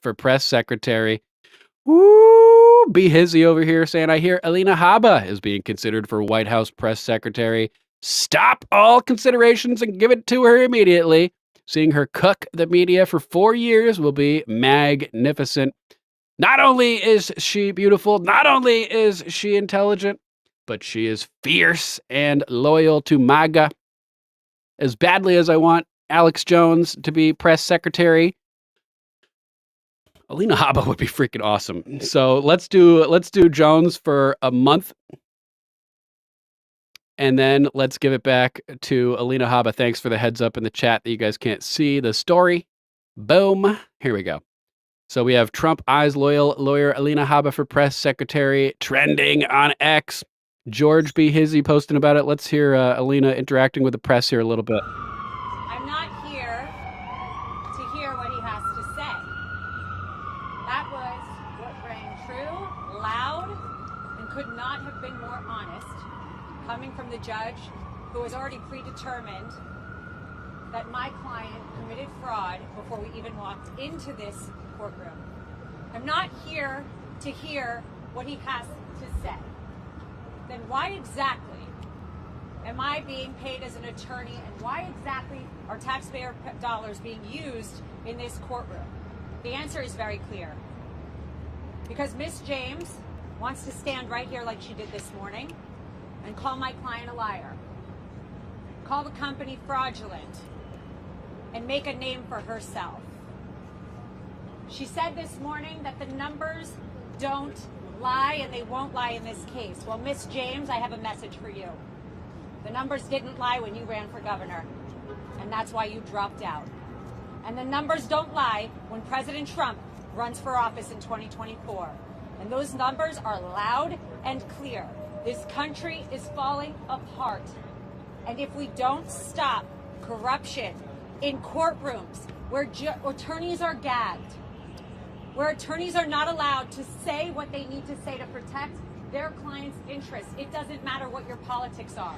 [SPEAKER 2] for press secretary. Woo! Be hizzy over here saying, I hear Alina Habba is being considered for White House press secretary. Stop all considerations and give it to her immediately. Seeing her cook the media for 4 years will be magnificent. Not only is she beautiful, not only is she intelligent, but she is fierce and loyal to MAGA. As badly as I want Alex Jones to be press secretary, Alina Habba would be freaking awesome. So let's do Jones for a month. And then let's give it back to Alina Habba. Thanks for the heads up in the chat that you guys can't see the story. Boom. Here we go. So we have Trump eyes loyal lawyer Alina Habba for press secretary trending on X. George B. Hizzy posting about it. Let's hear Alina interacting with the press here a little bit.
[SPEAKER 7] I'm not here to hear what he has to say. That was what rang true, loud, and could not have been more honest, coming from the judge who was already predetermined that my client committed fraud before we even walked into this courtroom. I'm not here to hear what he has to say. Then why exactly am I being paid as an attorney, and why exactly are taxpayer dollars being used in this courtroom? The answer is very clear. Because Miss James wants to stand right here like she did this morning and call my client a liar, call the company fraudulent, and make a name for herself. She said this morning that the numbers don't lie and they won't lie in this case. Well, Miss James, I have a message for you. The numbers didn't lie when you ran for governor, and that's why you dropped out. And the numbers don't lie when President Trump runs for office in 2024. And those numbers are loud and clear. This country is falling apart. And if we don't stop corruption in courtrooms where attorneys are gagged, where attorneys are not allowed to say what they need to say to protect their clients' interests, it doesn't matter what your politics are.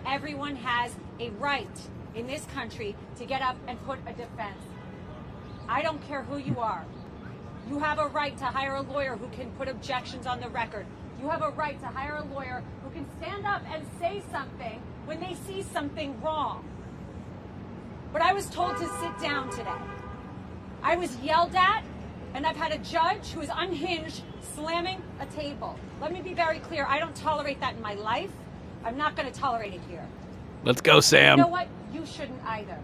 [SPEAKER 7] Everyone has a right in this country to get up and put a defense. I don't care who you are. You have a right to hire a lawyer who can put objections on the record. You have a right to hire a lawyer who can stand up and say something when they see something wrong. But I was told to sit down today. I was yelled at, and I've had a judge who is unhinged slamming a table. Let me be very clear. I don't tolerate that in my life. I'm not going to tolerate it here.
[SPEAKER 2] Let's go, Sam.
[SPEAKER 7] You know what? You shouldn't either.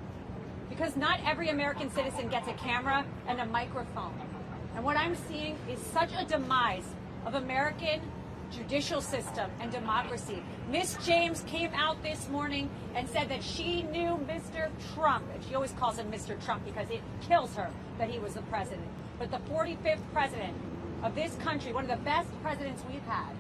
[SPEAKER 7] Because not every American citizen gets a camera and a microphone. And what I'm seeing is such a demise of American judicial system and democracy. Miss James came out this morning and said that she knew Mr. Trump, and she always calls him Mr. Trump because it kills her that he was the president. But the 45th president of this country, one of the best presidents we've had,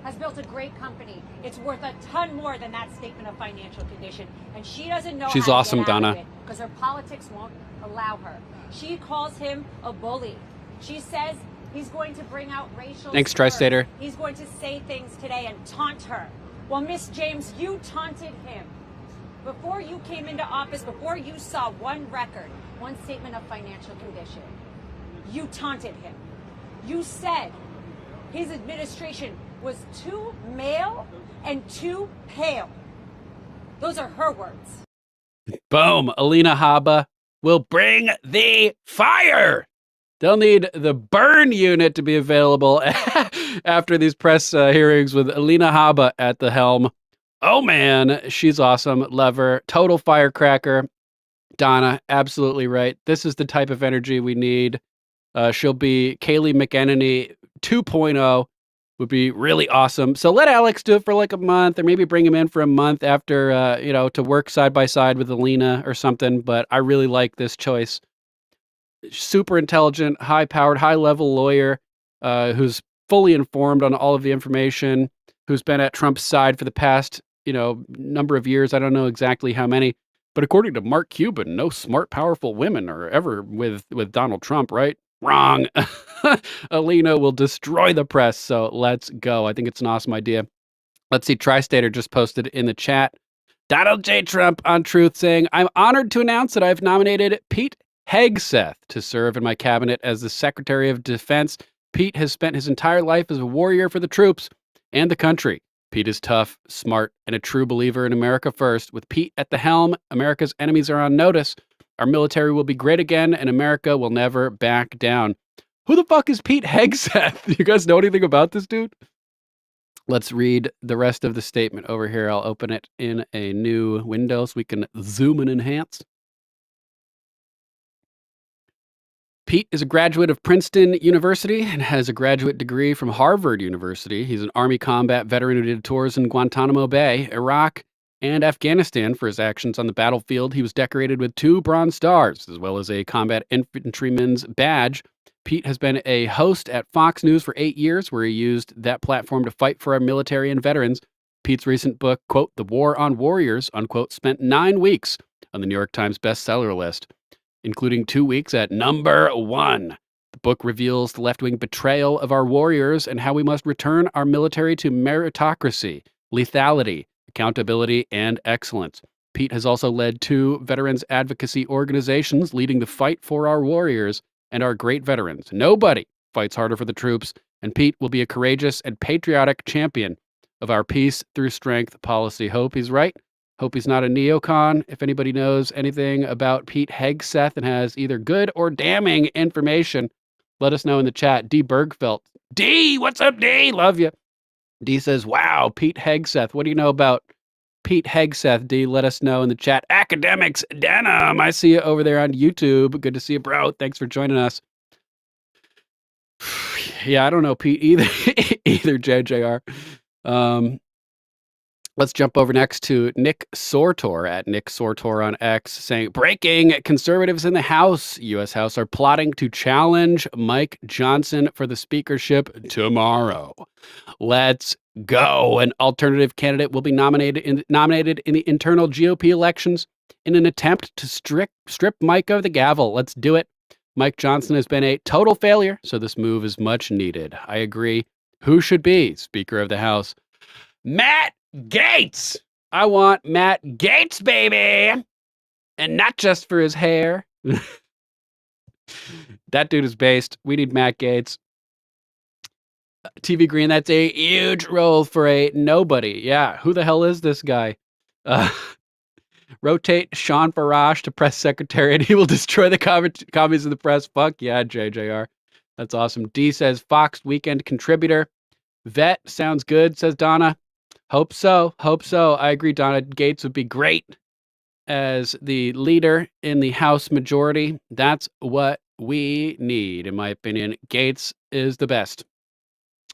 [SPEAKER 7] has built a great company. It's worth a ton more than that statement of financial condition. And she doesn't know
[SPEAKER 2] She's
[SPEAKER 7] how
[SPEAKER 2] awesome,
[SPEAKER 7] to get out
[SPEAKER 2] Donna.
[SPEAKER 7] of it because her politics won't allow her. She calls him a bully. She says he's going to bring out racial
[SPEAKER 2] Thanks,
[SPEAKER 7] slurs.
[SPEAKER 2] Tri-Stater.
[SPEAKER 7] He's going to say things today and taunt her. Well, Miss James, you taunted him. Before you came into office, before you saw one record, one statement of financial condition, you taunted him. You said his administration was too male and too pale. Those are her words.
[SPEAKER 2] Boom. Alina Habba will bring the fire. They'll need the burn unit to be available after these press hearings with Alina Habba at the helm. Oh, man, she's awesome. Love her. Total firecracker. Donna, absolutely right. This is the type of energy we need. She'll be Kayleigh McEnany 2.0. Would be really awesome. So let Alex do it for like a month, or maybe bring him in for a month after, to work side by side with Alina or something. But I really like this choice. Super intelligent, high-powered, high-level lawyer who's fully informed on all of the information, who's been at Trump's side for the past, number of years. I don't know exactly how many. But according to Mark Cuban, no smart, powerful women are ever with Donald Trump, right? Wrong. Alina will destroy the press, so let's go. I think it's an awesome idea. Let's see, Tri-Stater just posted in the chat. Donald J. Trump on Truth saying, I'm honored to announce that I've nominated Pete Hegseth to serve in my cabinet as the Secretary of Defense. Pete has spent his entire life as a warrior for the troops and the country. Pete is tough, smart, and a true believer in America first. With Pete at the helm, America's enemies are on notice. Our military will be great again, and America will never back down. Who the fuck is Pete Hegseth? You guys know anything about this dude? Let's read the rest of the statement over here. I'll open it in a new window so we can zoom and enhance. Pete is a graduate of Princeton University and has a graduate degree from Harvard University. He's an Army combat veteran who did tours in Guantanamo Bay, Iraq, and Afghanistan for his actions on the battlefield. He was decorated with 2 Bronze Stars, as well as a Combat Infantryman's Badge. Pete has been a host at Fox News for 8 years, where he used that platform to fight for our military and veterans. Pete's recent book, quote, The War on Warriors, unquote, spent 9 weeks on the New York Times bestseller list, including 2 weeks at number 1. The book reveals the left-wing betrayal of our warriors and how we must return our military to meritocracy, lethality, accountability, and excellence. Pete has also led 2 veterans advocacy organizations leading the fight for our warriors and our great veterans. Nobody fights harder for the troops, and Pete will be a courageous and patriotic champion of our peace through strength policy. Hope he's right. Hope he's not a neocon. If anybody knows anything about Pete Hegseth and has either good or damning information, let us know in the chat. D. Bergfeld. D, what's up, D? Love you. D says, wow, Pete Hegseth. What do you know about Pete Hegseth? D, let us know in the chat. Academics Denim, I see you over there on YouTube. Good to see you, bro. Thanks for joining us. Yeah, I don't know Pete either, either JJR. Let's jump over next to Nick Sortor at Nick Sortor on X saying, breaking, conservatives in the House, U.S. House are plotting to challenge Mike Johnson for the speakership tomorrow. Let's go. An alternative candidate will be nominated in the internal GOP elections in an attempt to strip Mike of the gavel. Let's do it. Mike Johnson has been a total failure, so this move is much needed. I agree. Who should be Speaker of the House? Matt Gaetz. I want Matt Gaetz, baby. And not just for his hair. That dude is based. We need Matt Gaetz. TV Green, that's a huge role for a nobody. Yeah, who the hell is this guy? Rotate Sean Farash to press secretary and he will destroy the commies in the press. Fuck yeah, JJR. That's awesome. D says Fox Weekend contributor. Vet sounds good, says Donna. Hope so. Hope so. I agree, Donna. Gaetz would be great as the leader in the House majority. That's what we need, in my opinion. Gaetz is the best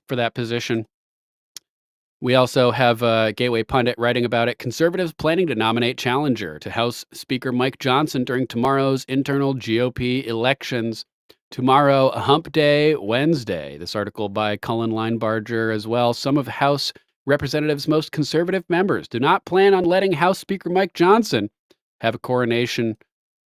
[SPEAKER 2] for that position. We also have Gateway Pundit writing about it. Conservatives planning to nominate challenger to House Speaker Mike Johnson during tomorrow's internal GOP elections. Tomorrow, Hump Day, Wednesday. This article by Cullen Linebarger as well. Some of House Representatives' most conservative members do not plan on letting House Speaker Mike Johnson have a coronation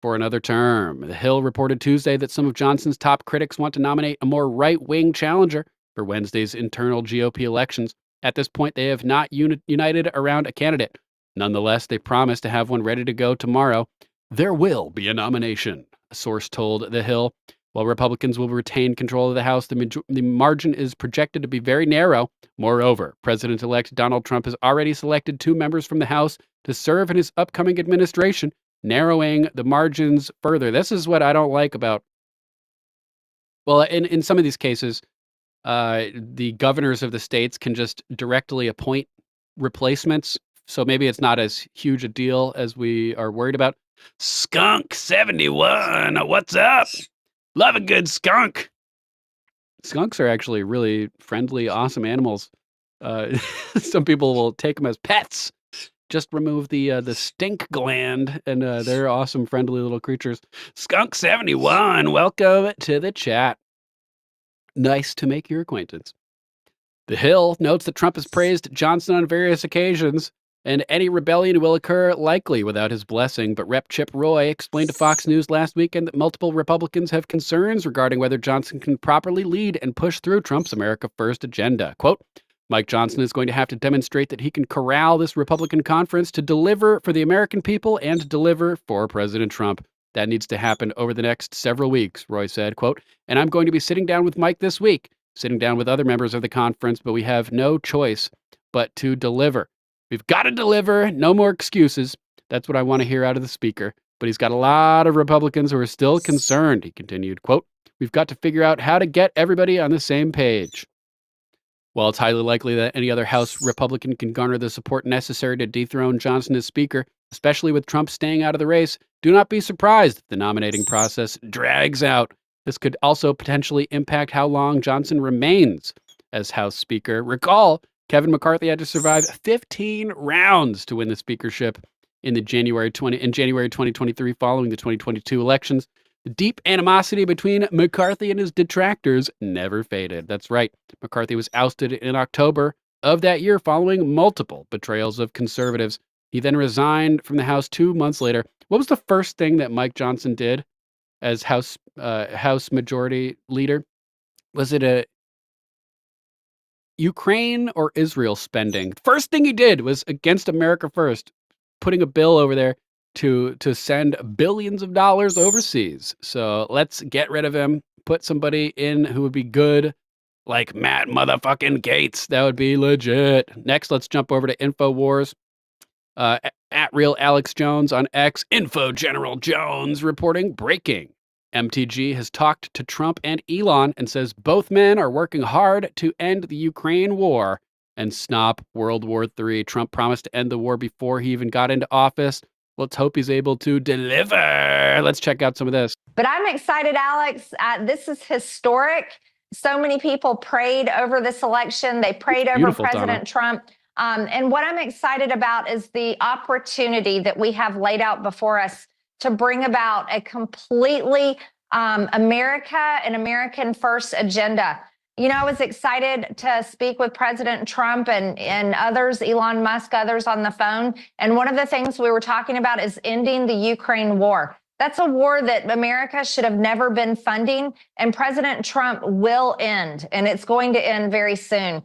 [SPEAKER 2] for another term. The Hill reported Tuesday that some of Johnson's top critics want to nominate a more right-wing challenger for Wednesday's internal GOP elections. At this point, they have not united around a candidate. Nonetheless, they promise to have one ready to go tomorrow. There will be a nomination, a source told The Hill. While Republicans will retain control of the House, the margin is projected to be very narrow. Moreover, President-elect Donald Trump has already selected 2 members from the House to serve in his upcoming administration, narrowing the margins further. This is what I don't like about, well, in some of these cases, the governors of the states can just directly appoint replacements. So maybe it's not as huge a deal as we are worried about. Skunk 71, what's up? Love a good skunk. Skunks are actually really friendly, awesome animals. Some people will take them as pets. Just remove the stink gland, and they're awesome, friendly little creatures. Skunk 71, welcome to the chat. Nice to make your acquaintance. The Hill notes that Trump has praised Johnson on various occasions, and any rebellion will occur likely without his blessing. But Rep. Chip Roy explained to Fox News last weekend that multiple Republicans have concerns regarding whether Johnson can properly lead and push through Trump's America First agenda. Quote, Mike Johnson is going to have to demonstrate that he can corral this Republican conference to deliver for the American people and deliver for President Trump. That needs to happen over the next several weeks, Roy said, quote, and I'm going to be sitting down with Mike this week, sitting down with other members of the conference, but we have no choice but to deliver. We've got to deliver. No more excuses. That's what I want to hear out of the speaker. But he's got a lot of Republicans who are still concerned, he continued, quote, we've got to figure out how to get everybody on the same page. While it's highly likely that any other House Republican can garner the support necessary to dethrone Johnson as Speaker, especially with Trump staying out of the race, do not be surprised if the nominating process drags out. This could also potentially impact how long Johnson remains as House Speaker. Recall, Kevin McCarthy had to survive 15 rounds to win the speakership in January 2023 following the 2022 elections. The deep animosity between McCarthy and his detractors never faded. That's right. McCarthy was ousted in October of that year following multiple betrayals of conservatives. He then resigned from the House 2 months later. What was the first thing that Mike Johnson did as House Majority Leader? Was it a Ukraine or Israel spending? First thing he did was against America First. putting a bill over there to send billions of dollars overseas. So let's get rid of him. Put somebody in who would be good, like Matt motherfucking Gates. That would be legit. Next, let's jump over to InfoWars. At Real Alex Jones on X, Info General Jones reporting breaking. MTG has talked to Trump and Elon and says both men are working hard to end the Ukraine war and stop World War III. Trump promised to end the war before he even got into office. Let's hope he's able to deliver. Let's check out some of this.
[SPEAKER 8] But I'm excited, Alex. This is historic. So many people prayed over this election. They prayed over President Trump. And what I'm excited about is the opportunity that we have laid out before us to bring about a completely America and American first agenda. You know, I was excited to speak with President Trump and others, Elon Musk, others on the phone. And one of the things we were talking about is ending the Ukraine war. That's a war that America should have never been funding, and President Trump will end, and it's going to end very soon.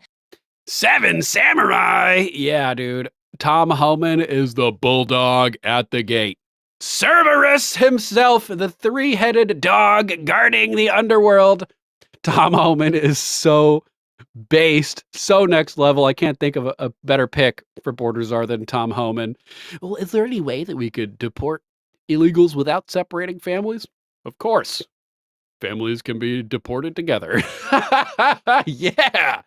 [SPEAKER 2] 7 Samurai. Yeah, dude. Tom Homan is the bulldog at the gate. Cerberus himself, the 3-headed dog guarding the underworld. Tom Homan is so based, so next level. I can't think of a better pick for Border Czar than Tom Homan. Well, is there any way that we could deport illegals without separating families? Of course. Families can be deported together. Yeah.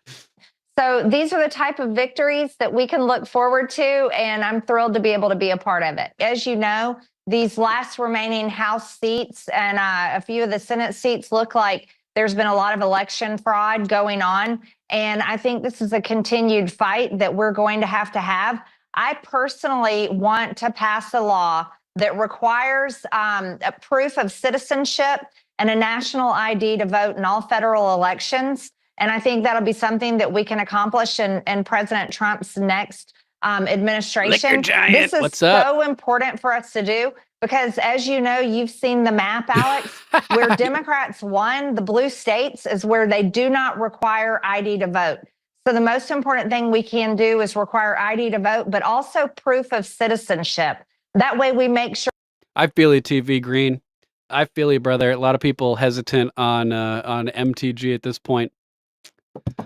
[SPEAKER 8] So these are the type of victories that we can look forward to, and I'm thrilled to be able to be a part of it. As you know, these last remaining House seats and a few of the Senate seats look like there's been a lot of election fraud going on, and I think this is a continued fight that we're going to have. I personally want to pass a law that requires a proof of citizenship and a national ID to vote in all federal elections. And I think that'll be something that we can accomplish in President Trump's next administration. This is so important for us to do because, as you know, you've seen the map, Alex, where Democrats won, the blue states, is where they do not require ID to vote. So the most important thing we can do is require ID to vote, but also proof of citizenship. That way we make sure.
[SPEAKER 2] I feel you, TV Green. I feel you, brother. A lot of people hesitant on MTG at this point.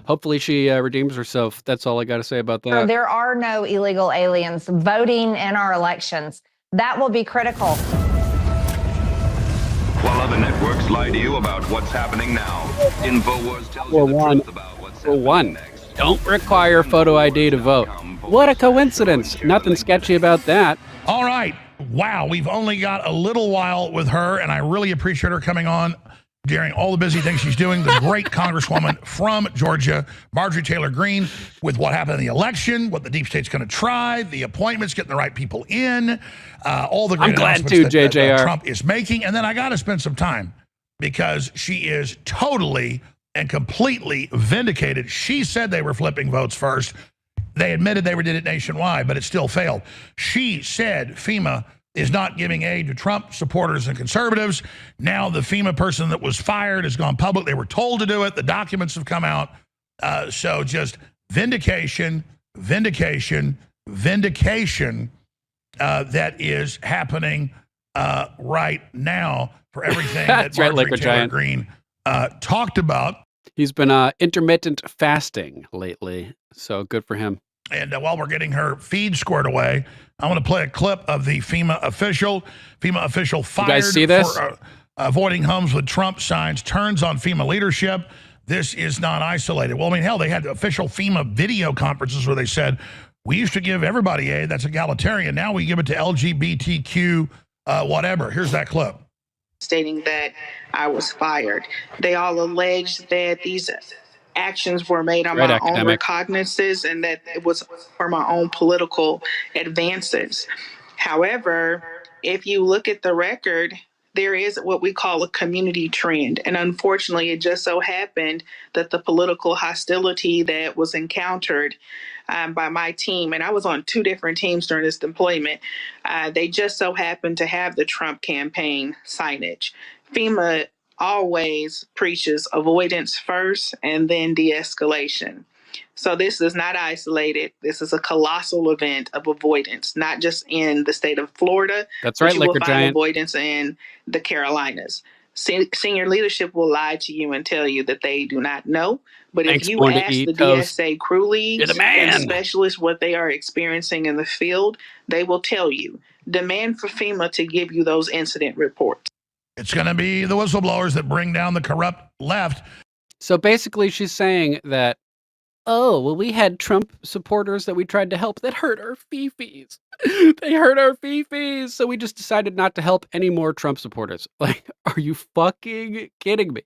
[SPEAKER 2] Hopefully she redeems herself. That's all I got to say about that.
[SPEAKER 8] There are no illegal aliens voting in our elections. That will be critical.
[SPEAKER 9] While other networks lie to you about what's happening now, InfoWars tells you the truth about what's happening next.
[SPEAKER 2] Don't require photo ID to vote. What a coincidence. Nothing sketchy about that.
[SPEAKER 10] All right. Wow. We've only got a little while with her, and I really appreciate her coming on during all the busy things she's doing. The great Congresswoman from Georgia, Marjorie Taylor Greene, with what happened in the election, what the deep state's going to try, the appointments, getting the right people in, all the great announcements that Trump is making. And then I got to spend some time because she is totally and completely vindicated. She said they were flipping votes first. They admitted they did it nationwide, but it still failed. She said FEMA is not giving aid to Trump supporters and conservatives. Now the FEMA person that was fired has gone public. They were told to do it. The documents have come out. So just vindication, vindication, vindication that is happening right now for everything that Marjorie Taylor Greene talked about.
[SPEAKER 2] He's been intermittent fasting lately, so good for him.
[SPEAKER 10] And while we're getting her feed squared away, I want to play a clip of the FEMA official. FEMA official fired
[SPEAKER 2] you guys see this?
[SPEAKER 10] For avoiding homes with Trump signs, turns on FEMA leadership. This is not isolated. Well, I mean, hell, they had official FEMA video conferences where they said, we used to give everybody aid. That's egalitarian. Now we give it to LGBTQ whatever. Here's that clip.
[SPEAKER 11] Stating that I was fired. They all alleged that these actions were made on my own recognizances and that it was for my own political advances. However, if you look at the record, there is what we call a community trend. And unfortunately, it just so happened that the political hostility that was encountered by my team, and I was on 2 different teams during this deployment, they just so happened to have the Trump campaign signage. FEMA always preaches avoidance first and then de-escalation. So this is not isolated. This is a colossal event of avoidance, not just in the state of Florida.
[SPEAKER 2] That's
[SPEAKER 11] but
[SPEAKER 2] right,
[SPEAKER 11] you will
[SPEAKER 2] Liquor
[SPEAKER 11] find
[SPEAKER 2] Giant.
[SPEAKER 11] avoidance in the Carolinas. Senior leadership will lie to you and tell you that they do not know. But
[SPEAKER 2] Thanks,
[SPEAKER 11] if you
[SPEAKER 2] born to
[SPEAKER 11] ask
[SPEAKER 2] eat
[SPEAKER 11] the
[SPEAKER 2] toast.
[SPEAKER 11] DSA crew
[SPEAKER 2] You're the
[SPEAKER 11] leads
[SPEAKER 2] man.
[SPEAKER 11] and specialists what they are experiencing in the field, they will tell you. Demand for FEMA to give you those incident reports.
[SPEAKER 10] It's going to be the whistleblowers that bring down the corrupt left.
[SPEAKER 2] So basically she's saying that, oh, well, we had Trump supporters that we tried to help that hurt our fifis. They hurt our fifis. So we just decided not to help any more Trump supporters. Like, are you fucking kidding me?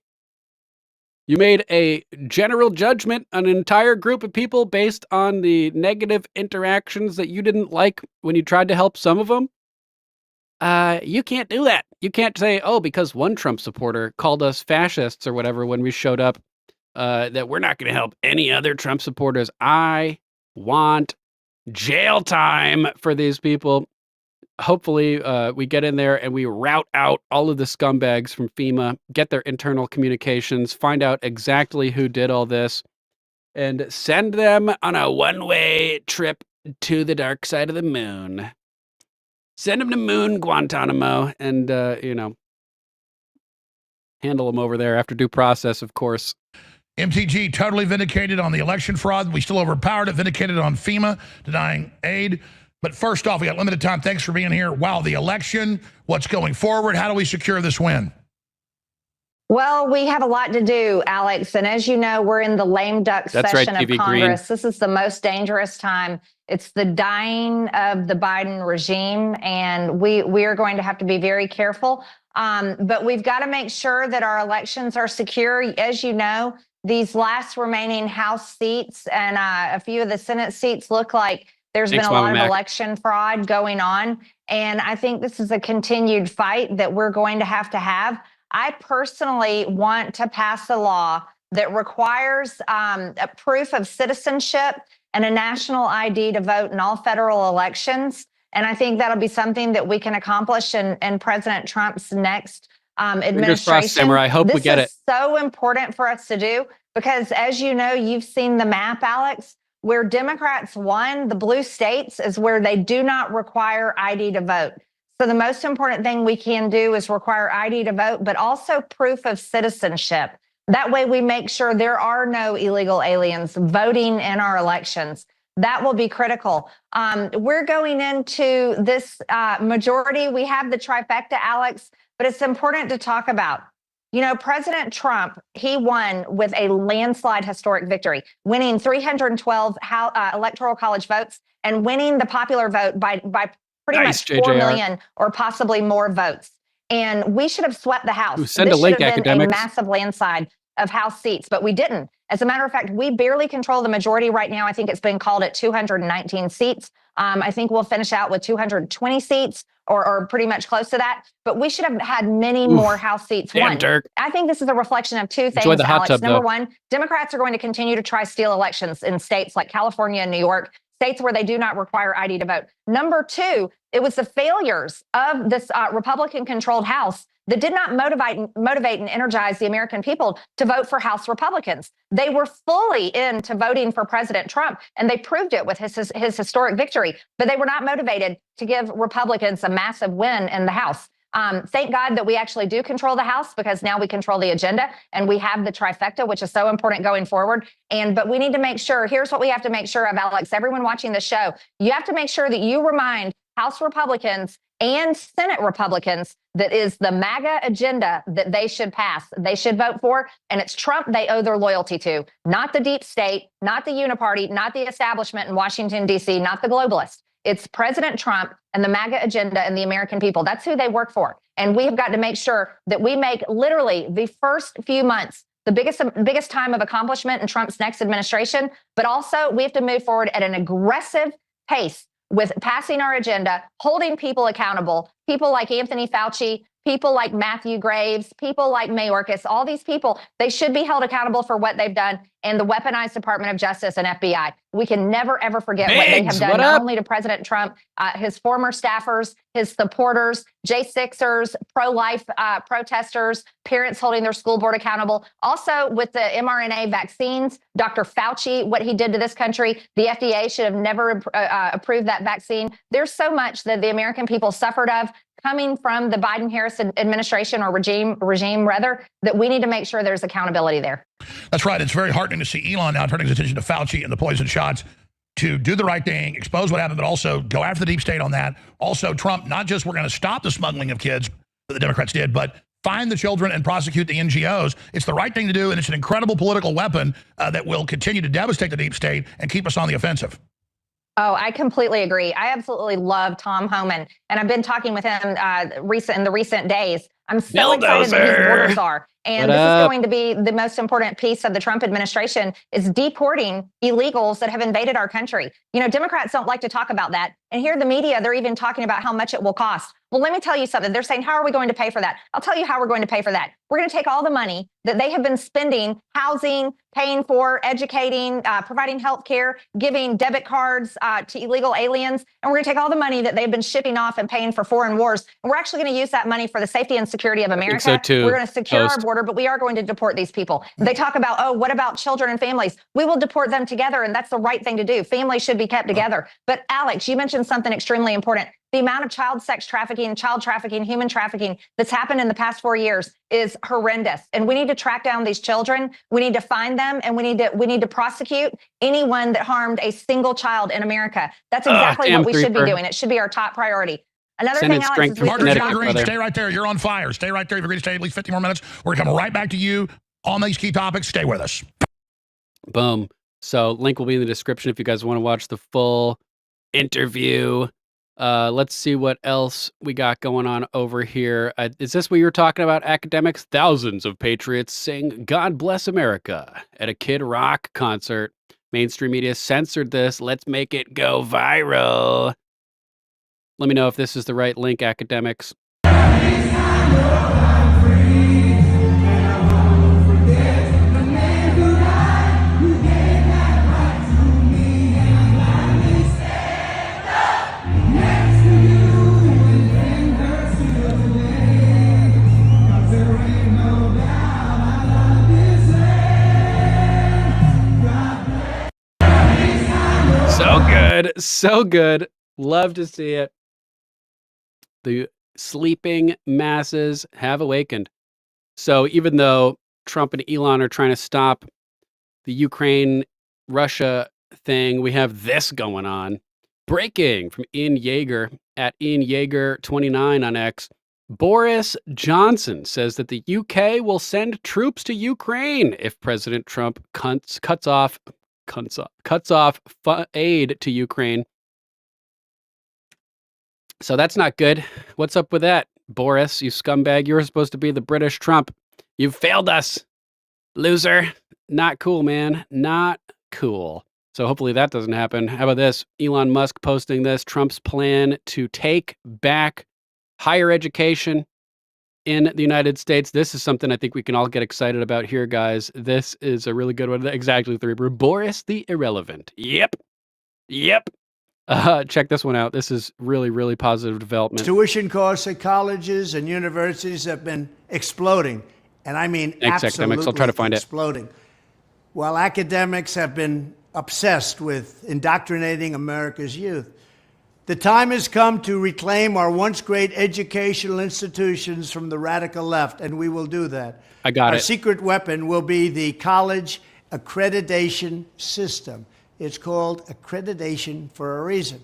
[SPEAKER 2] You made a general judgment on an entire group of people based on the negative interactions that you didn't like when you tried to help some of them? You can't do that. You can't say, oh, because one Trump supporter called us fascists or whatever when we showed up, that we're not going to help any other Trump supporters. I want jail time for these people. Hopefully, we get in there and we rout out all of the scumbags from FEMA, get their internal communications, find out exactly who did all this, and send them on a one-way trip to the dark side of the moon. Send them to Moon Guantanamo and, handle them over there after due process, of course.
[SPEAKER 10] MTG totally vindicated on the election fraud. We still overpowered it, vindicated on FEMA, denying aid. But first off, we got limited time. Thanks for being here. Wow, the election, what's going forward? How do we secure this win?
[SPEAKER 8] Well, we have a lot to do, Alex. And as you know, we're in the lame duck session of Congress. This is the most dangerous time. It's the dying of the Biden regime, and we are going to have to be very careful. But we've got to make sure that our elections are secure. As you know, these last remaining House seats and a few of the Senate seats look like there's been a lot of election fraud going on. And I think this is a continued fight that we're going to have. I personally want to pass a law that requires a proof of citizenship and a national ID to vote in all federal elections. And I think that'll be something that we can accomplish in President Trump's next administration.
[SPEAKER 2] Samurai. I hope we get it.
[SPEAKER 8] This is so important for us to do because, as you know, you've seen the map, Alex, where Democrats won, the blue states, is where they do not require ID to vote. So the most important thing we can do is require ID to vote, but also proof of citizenship. That way we make sure there are no illegal aliens voting in our elections. That will be critical. We're going into this majority. We have the trifecta, Alex, but it's important to talk about. You know, President Trump, he won with a landslide historic victory, winning 312 electoral college votes and winning the popular vote by pretty much 4 million or possibly more votes. And we should have swept the House. This should have been a massive landslide of House seats, but we didn't. As a matter of fact, we barely control the majority right now. I think it's been called at 219 seats. I think we'll finish out with 220 seats or pretty much close to that. But we should have had many more House seats won. I think this is a reflection of two things, Alex. Number one, Democrats are going to continue to try steal elections in states like California and New York, states where they do not require ID to vote. Number two, it was the failures of this Republican-controlled House that did not motivate and energize the American people to vote for House Republicans. They were fully into voting for President Trump, and they proved it with his historic victory. But they were not motivated to give Republicans a massive win in the House. Thank God that we actually do control the House because now we control the agenda and we have the trifecta, which is so important going forward. But we need to make sure, here's what we have to make sure of, Alex, everyone watching the show, you have to make sure that you remind House Republicans and Senate Republicans that is the MAGA agenda that they should pass, they should vote for, and it's Trump they owe their loyalty to, not the deep state, not the uniparty, not the establishment in Washington, D.C., not the globalists. It's President Trump and the MAGA agenda and the American people. That's who they work for. And we have got to make sure that we make literally the first few months the biggest time of accomplishment in Trump's next administration, but also we have to move forward at an aggressive pace with passing our agenda, holding people accountable, people like Anthony Fauci, people like Matthew Graves, people like Mayorkas, all these people, they should be held accountable for what they've done, and the weaponized Department of Justice and FBI. We can never, ever forget what they have done, not only to President Trump, his former staffers, his supporters, J6ers, pro-life protesters, parents holding their school board accountable. Also with the mRNA vaccines, Dr. Fauci, what he did to this country, the FDA should have never approved that vaccine. There's so much that the American people suffered of coming from the Biden-Harris administration or regime rather, that we need to make sure there's accountability there.
[SPEAKER 10] That's right. It's very heartening to see Elon now turning his attention to Fauci and the poison shots to do the right thing, expose what happened, but also go after the deep state on that. Also, Trump, not just we're going to stop the smuggling of kids that the Democrats did, but find the children and prosecute the NGOs. It's the right thing to do, and it's an incredible political weapon that will continue to devastate the deep state and keep us on the offensive.
[SPEAKER 8] Oh, I completely agree. I absolutely love Tom Homan, and I've been talking with him in the recent days. I'm so excited that his borders are. And this is going to be the most important piece of the Trump administration is deporting illegals that have invaded our country. You know, Democrats don't like to talk about that. And here the media, they're even talking about how much it will cost. Well, let me tell you something. They're saying, how are we going to pay for that? I'll tell you how we're going to pay for that. We're going to take all the money that they have been spending, housing, paying for, educating, providing health care, giving debit cards to illegal aliens. And we're going to take all the money that they've been shipping off and paying for foreign wars. And we're actually going to use that money for the safety and security of America.
[SPEAKER 2] So too.
[SPEAKER 8] We're going to secure our border, but we are going to deport these people. They talk about, oh, what about children and families? We will deport them together, and that's the right thing to do. Families should be kept together. But Alex, you mentioned something extremely important. The amount of child sex trafficking, child trafficking, human trafficking that's happened in the past 4 years is horrendous. And we need to track down these children. We need to find them, and we need to prosecute anyone that harmed a single child in America. That's exactly what we should be doing. It should be our top priority. Another thing, Alex, is
[SPEAKER 10] Marjorie Taylor Greene, stay right there. You're on fire. Stay right there. If you're going to stay at least 50 more minutes, we're going to come right back to you on these key topics. Stay with us.
[SPEAKER 2] Boom. So link will be in the description if you guys want to watch the full interview. Let's see what else we got going on over here. Is this what you were talking about, academics? Thousands of patriots sing God Bless America at a Kid Rock concert. Mainstream media censored this. Let's make it go viral. Let me know if this is the right link, academics. So good. So good. Love to see it. The sleeping masses have awakened. So even though Trump and Elon are trying to stop the Ukraine-Russia thing, we have this going on. Breaking from Ian Yeager at Ian Yeager29 on X. Boris Johnson says that the UK will send troops to Ukraine if President Trump cuts off aid to Ukraine. So that's not good. What's up with that, Boris, you scumbag? You were supposed to be the British Trump. You've failed us, loser. Not cool, man. Not cool. So hopefully that doesn't happen. How about this? Elon Musk posting this. Trump's plan to take back higher education in the United States. This is something I think we can all get excited about here, guys. This is a really good one. Exactly, Boris the Irrelevant. Yep. Check this one out. This is really, really positive development.
[SPEAKER 12] Tuition costs at colleges and universities have been exploding. And I mean,
[SPEAKER 2] Thanks, academics. I'll try to find
[SPEAKER 12] exploding. While academics have been obsessed with indoctrinating America's youth, the time has come to reclaim our once great educational institutions from the radical left, and we will do that.
[SPEAKER 2] I got it.
[SPEAKER 12] Our secret weapon will be the college accreditation system. It's called accreditation for a reason.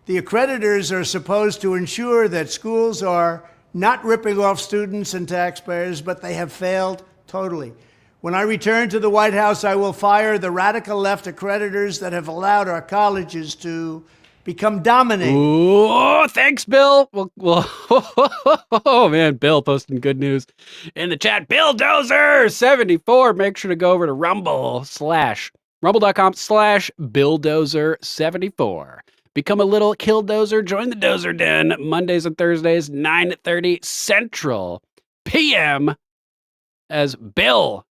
[SPEAKER 12] The accreditors are supposed to ensure that schools are not ripping off students and taxpayers, but they have failed totally. When I return to the White House, I will fire the radical left accreditors that have allowed our colleges to become dominated.
[SPEAKER 2] Oh, thanks, Bill. Well, oh man, Bill posting good news in the chat. Billdozer74. Make sure to go over to rumble.com/Billdozer74. Become a little killdozer. Join the Dozer Den Mondays and Thursdays, 9:30 Central PM, as Bill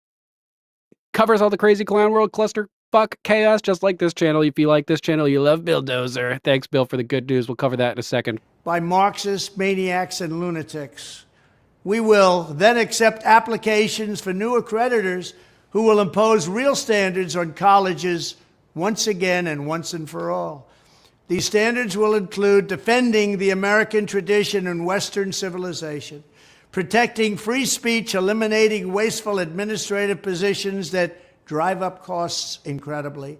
[SPEAKER 2] covers all the crazy clown world cluster fuck chaos, just like this channel. If you like this channel, you love Bill Dozer. Thanks, Bill, for the good news. We'll cover that in a second.
[SPEAKER 12] By Marxists, maniacs, and lunatics. We will then accept applications for new accreditors who will impose real standards on colleges once again and once and for all. These standards will include defending the American tradition and Western civilization, protecting free speech, eliminating wasteful administrative positions that drive up costs incredibly,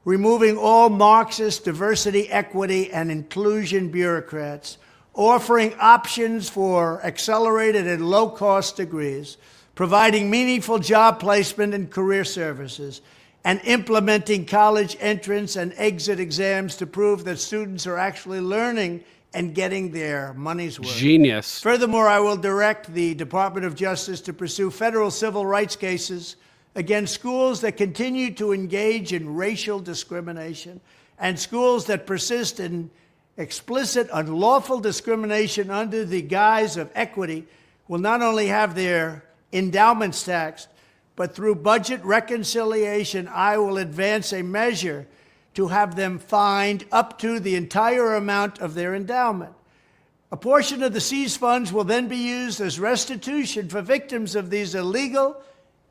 [SPEAKER 12] removing all Marxist diversity, equity, and inclusion bureaucrats, offering options for accelerated and low-cost degrees, providing meaningful job placement and career services, and implementing college entrance and exit exams to prove that students are actually learning and getting their money's worth.
[SPEAKER 2] Genius.
[SPEAKER 12] Furthermore, I will direct the Department of Justice to pursue federal civil rights cases against schools that continue to engage in racial discrimination and schools that persist in explicit unlawful discrimination under the guise of equity will not only have their endowments taxed, but through budget reconciliation, I will advance a measure to have them fined up to the entire amount of their endowment. A portion of the seized funds will then be used as restitution for victims of these illegal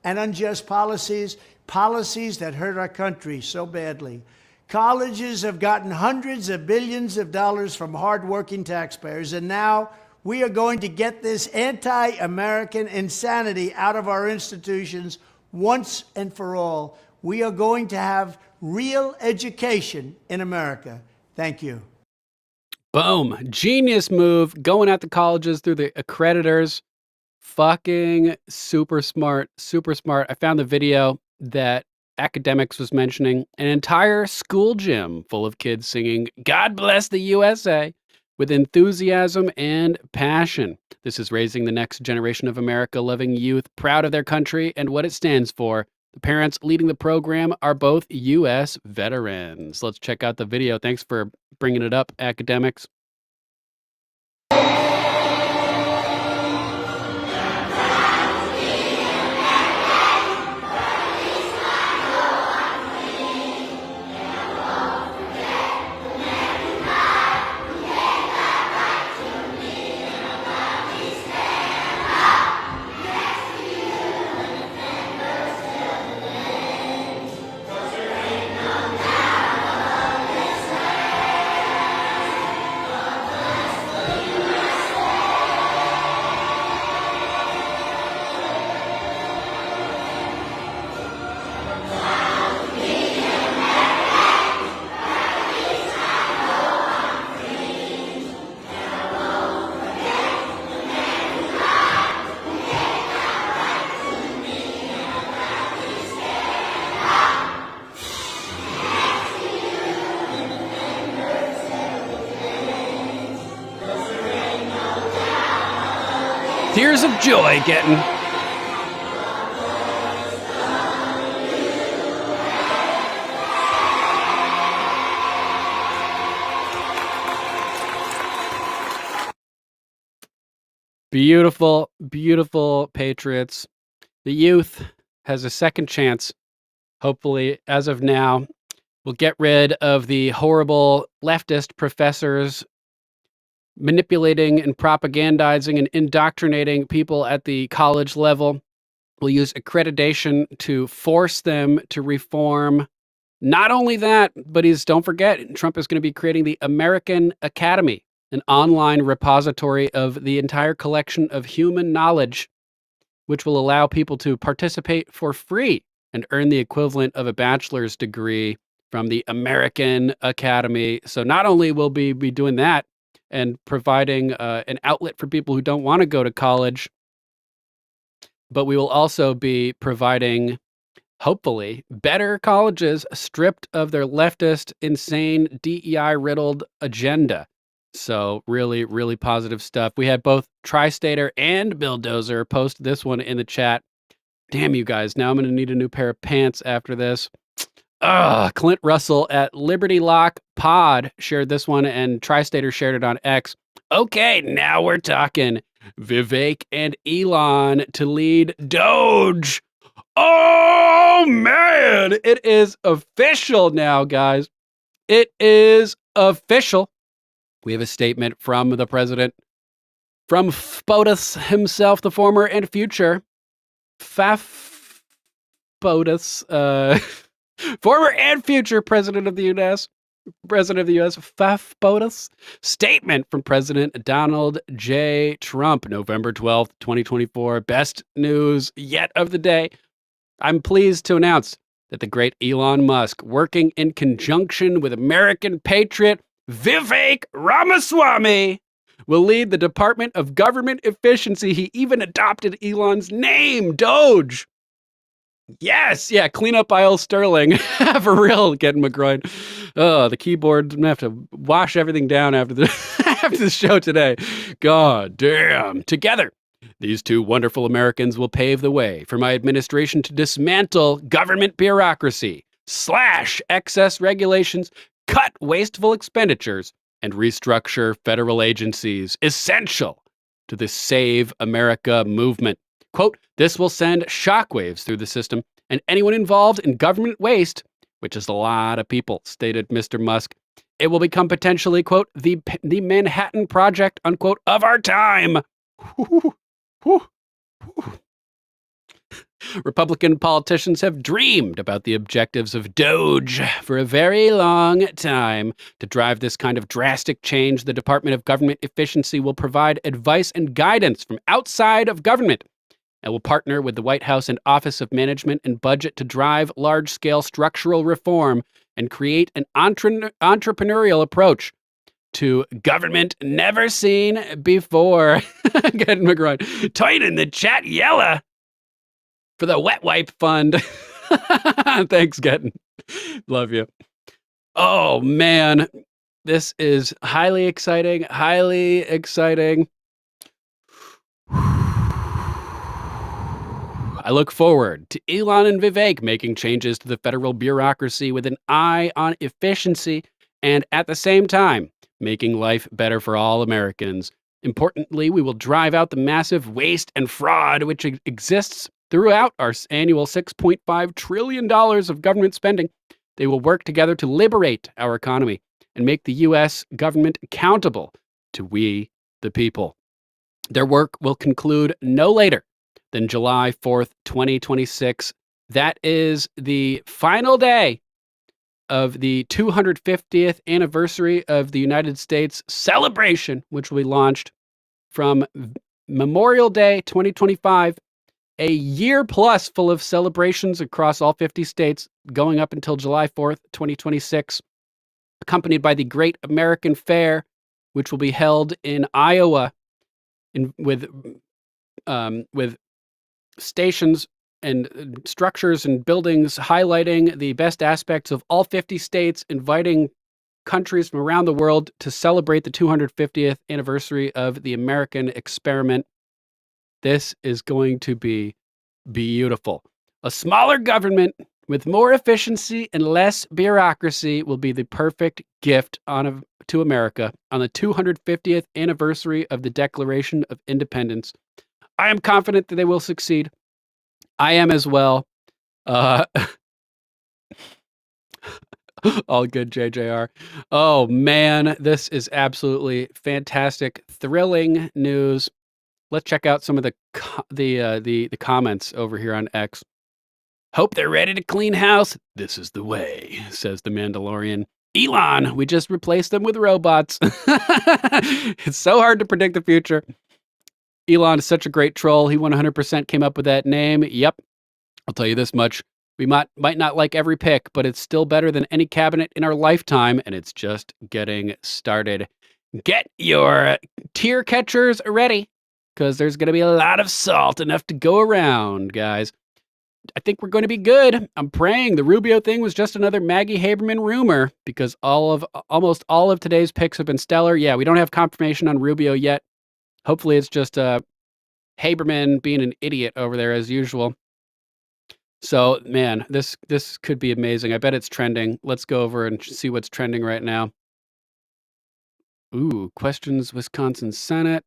[SPEAKER 12] and unjust policies that hurt our country so badly. Colleges have gotten hundreds of billions of dollars from hardworking taxpayers, and now we are going to get this anti-American insanity out of our institutions once and for all. We are going to have real education in America. Thank you.
[SPEAKER 2] Boom. Genius move. Going at the colleges through the accreditors. Fucking super smart. Super smart. I found the video that Academics was mentioning, an entire school gym full of kids singing "God Bless the USA" with enthusiasm and passion. This is raising the next generation of America-loving youth, proud of their country and what it stands for. The parents leading the program are both U.S. veterans. Let's check out the video. Thanks for bringing it up, Academics. Tears of joy getting. Beautiful, beautiful patriots. The youth has a second chance. Hopefully, as of now, we'll get rid of the horrible leftist professors manipulating and propagandizing and indoctrinating people at the college level. We'll use accreditation to force them to reform. Not only that, but don't forget, Trump is going to be creating the American Academy, an online repository of the entire collection of human knowledge, which will allow people to participate for free and earn the equivalent of a bachelor's degree from the American Academy. So not only will we be doing that, and providing an outlet for people who don't want to go to college, but we will also be providing, hopefully, better colleges stripped of their leftist, insane, DEI-riddled agenda. So really, really positive stuff. We had both Tri-Stater and Bill Dozer post this one in the chat. Damn you guys, now I'm going to need a new pair of pants after this. Clint Russell at Liberty Lock Pod shared this one, and Tri-Stater shared it on X. Okay, now we're talking. Vivek and Elon to lead Doge. Oh, man! man, it is official now, guys. It is official. We have a statement from the president, from POTUS himself, the former and future POTUS, former and future president of the U.S., POTUS. Statement from President Donald J. Trump, November 12th, 2024. Best news yet of the day. I'm pleased to announce that the great Elon Musk, working in conjunction with American patriot Vivek Ramaswamy, will lead the Department of Government Efficiency. He even adopted Elon's name, Doge. Yes, yeah, clean up aisle Sterling. For real, getting McGroin. Oh, the keyboard. I'm going to have to wash everything down after the, after the show today. God damn. Together, these two wonderful Americans will pave the way for my administration to dismantle government bureaucracy, slash excess regulations, cut wasteful expenditures, and restructure federal agencies essential to the Save America movement. Quote, this will send shockwaves through the system, and anyone involved in government waste, which is a lot of people, stated Mr. Musk. It will become potentially, quote, the Manhattan Project, unquote, of our time. Republican politicians have dreamed about the objectives of Doge for a very long time. To drive this kind of drastic change, the Department of Government Efficiency will provide advice and guidance from outside of government and will partner with the White House and Office of Management and Budget to drive large-scale structural reform and create an entrepreneurial approach to government never seen before. Good, McGroin. Tighten the chat yella for the wet wipe fund. Thanks, Gettin. Love you. Oh, man. This is highly exciting. Highly exciting. I look forward to Elon and Vivek making changes to the federal bureaucracy with an eye on efficiency and at the same time making life better for all Americans. Importantly, we will drive out the massive waste and fraud which exists throughout our annual $6.5 trillion of government spending. They will work together to liberate our economy and make the U.S. government accountable to we, the people. Their work will conclude no later than July 4th, 2026. That is the final day of the 250th anniversary of the United States celebration, which will be launched from Memorial Day 2025, a year plus full of celebrations across all 50 states going up until July 4th, 2026, accompanied by the Great American Fair, which will be held in Iowa with stations and structures and buildings highlighting the best aspects of all 50 states, inviting countries from around the world to celebrate the 250th anniversary of the American experiment. This is going to be beautiful. A smaller government with more efficiency and less bureaucracy will be the perfect gift to America on the 250th anniversary of the Declaration of Independence. I am confident that they will succeed. I am as well. All good, JJR. Oh, man, this is absolutely fantastic, thrilling news. Let's check out some of the comments over here on X. Hope they're ready to clean house. This is the way, says the Mandalorian. Elon, we just replaced them with robots. It's so hard to predict the future. Elon is such a great troll. He 100% came up with that name. Yep. I'll tell you this much. We might not like every pick, but it's still better than any cabinet in our lifetime, and it's just getting started. Get your tear catchers ready, because there's going to be a lot of salt, enough to go around, guys. I think we're going to be good. I'm praying the Rubio thing was just another Maggie Haberman rumor, because almost all of today's picks have been stellar. Yeah, we don't have confirmation on Rubio yet. Hopefully it's just Haberman being an idiot over there as usual. So, man, this could be amazing. I bet it's trending. Let's go over and see what's trending right now. Ooh, questions Wisconsin Senate.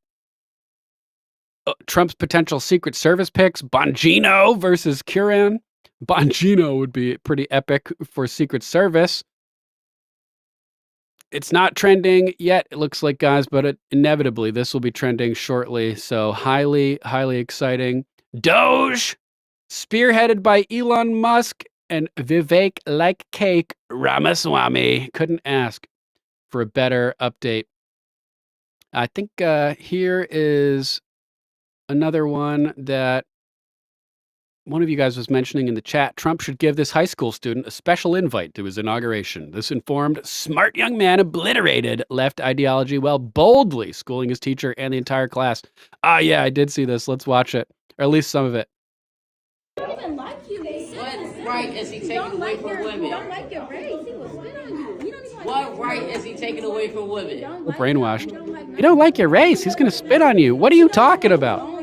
[SPEAKER 2] Trump's potential Secret Service picks. Bongino versus Curran. Bongino would be pretty epic for Secret Service. It's not trending yet, it looks like, guys, but inevitably this will be trending shortly. So highly, highly exciting. Doge, spearheaded by Elon Musk and Vivek like cake Ramaswamy. Couldn't ask for a better update. I think here is another one that one of you guys was mentioning in the chat. Trump should give this high school student a special invite to his inauguration. This informed, smart young man obliterated left ideology while boldly schooling his teacher and the entire class. Ah, yeah, I did see this. Let's watch it, or at least some of it.
[SPEAKER 13] What right is he taking away from women? You don't like your race. He will spit on you. What right is he taking away from women?
[SPEAKER 2] We're brainwashed. You don't like your race. He's going to spit on you. What are you talking about?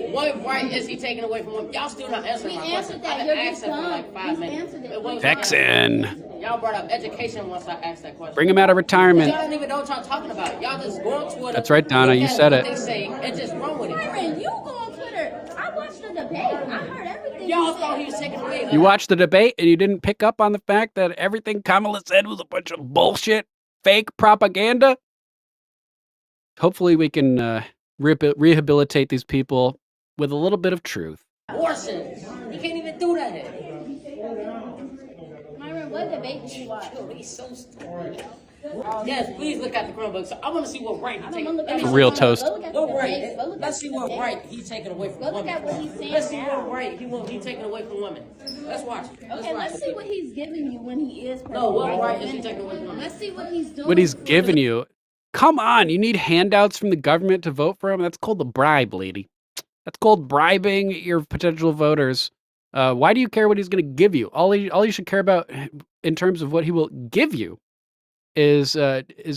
[SPEAKER 13] What right is he taking away from women? Y'all still not answering my question. I've been asking for like 5 minutes.
[SPEAKER 2] Texan.
[SPEAKER 13] Y'all brought up education once I asked that question.
[SPEAKER 2] Bring him out of retirement.
[SPEAKER 13] Y'all don't even know what y'all talking about. Y'all just go on Twitter.
[SPEAKER 2] That's right, Donna. You said it.
[SPEAKER 13] They say and just run with it. Byron, you go on Twitter. I watched the debate. I heard everything. Y'all thought he was taking away.
[SPEAKER 2] You watched the debate and you didn't pick up on the fact that everything Kamala said was a bunch of bullshit, fake propaganda? Hopefully we can rehabilitate these people with a little bit of truth.
[SPEAKER 13] Abortions. You can't even do that. Myron, what debate did you watch? He's so stupid. Yes, please look at the Chromebook. So I want to see what right he's taking.
[SPEAKER 2] For real toast.
[SPEAKER 13] What right? Let's see what right he's taking away from women. Look at what he's saying. Let's see what right he's taking away from women. Let's watch it.
[SPEAKER 14] Okay, let's see what he's giving you when he is.
[SPEAKER 13] No, what right is he taking away from women?
[SPEAKER 14] Let's see what he's doing.
[SPEAKER 2] What he's giving you. Come on, you need handouts from the government to vote for him? That's called a bribe, lady. That's called bribing your potential voters. Why do you care what he's going to give you? All you should care about in terms of what he will give you is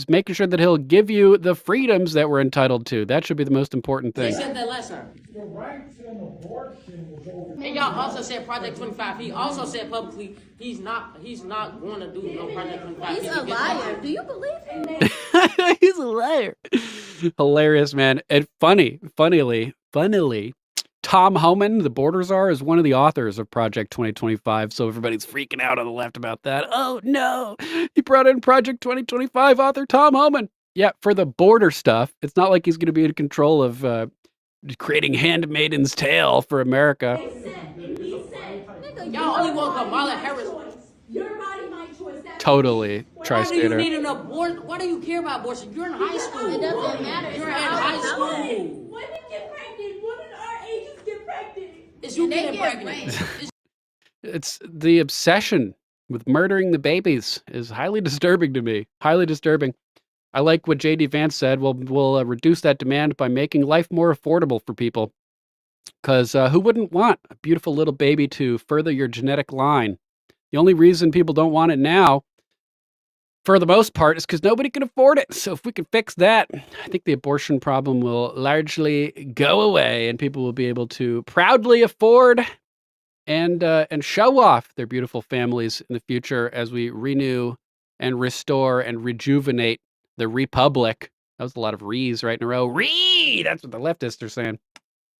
[SPEAKER 2] making sure that he'll give you the freedoms that we're entitled to. That should be the most important thing.
[SPEAKER 13] They said that last time. The rights and abortion was over. And y'all also said Project 25. He also said publicly he's not going to do no Project 25.
[SPEAKER 14] He's a liar. Do you believe him?
[SPEAKER 2] He's a liar. Hilarious, man. And funnily, Tom Homan, the border czar, is one of the authors of Project 2025, so everybody's freaking out on the left about that. Oh, no, he brought in Project 2025 author Tom Homan. Yeah, for the border stuff. It's not like he's going to be in control of creating Handmaid's Tale for America.
[SPEAKER 13] Y'all only want Kamala Harris.
[SPEAKER 2] Totally. Tri-stater.
[SPEAKER 13] Why do you need an abortion? Why do you care about abortion? You're in high school.
[SPEAKER 14] It doesn't matter.
[SPEAKER 13] You're in high school.
[SPEAKER 14] Women get pregnant. Women our ages get pregnant.
[SPEAKER 13] It's you getting pregnant.
[SPEAKER 2] It's the obsession with murdering the babies is highly disturbing to me. Highly disturbing. I like what J.D. Vance said. We'll reduce that demand by making life more affordable for people. Because who wouldn't want a beautiful little baby to further your genetic line? The only reason people don't want it now, for the most part, is because nobody can afford it. So if we can fix that, I think the abortion problem will largely go away and people will be able to proudly afford and show off their beautiful families in the future as we renew and restore and rejuvenate the republic. That was a lot of re's right in a row. Re! That's what the leftists are saying.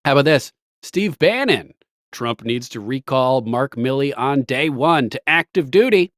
[SPEAKER 2] How about this? Steve Bannon. Trump needs to recall Mark Milley on day one to active duty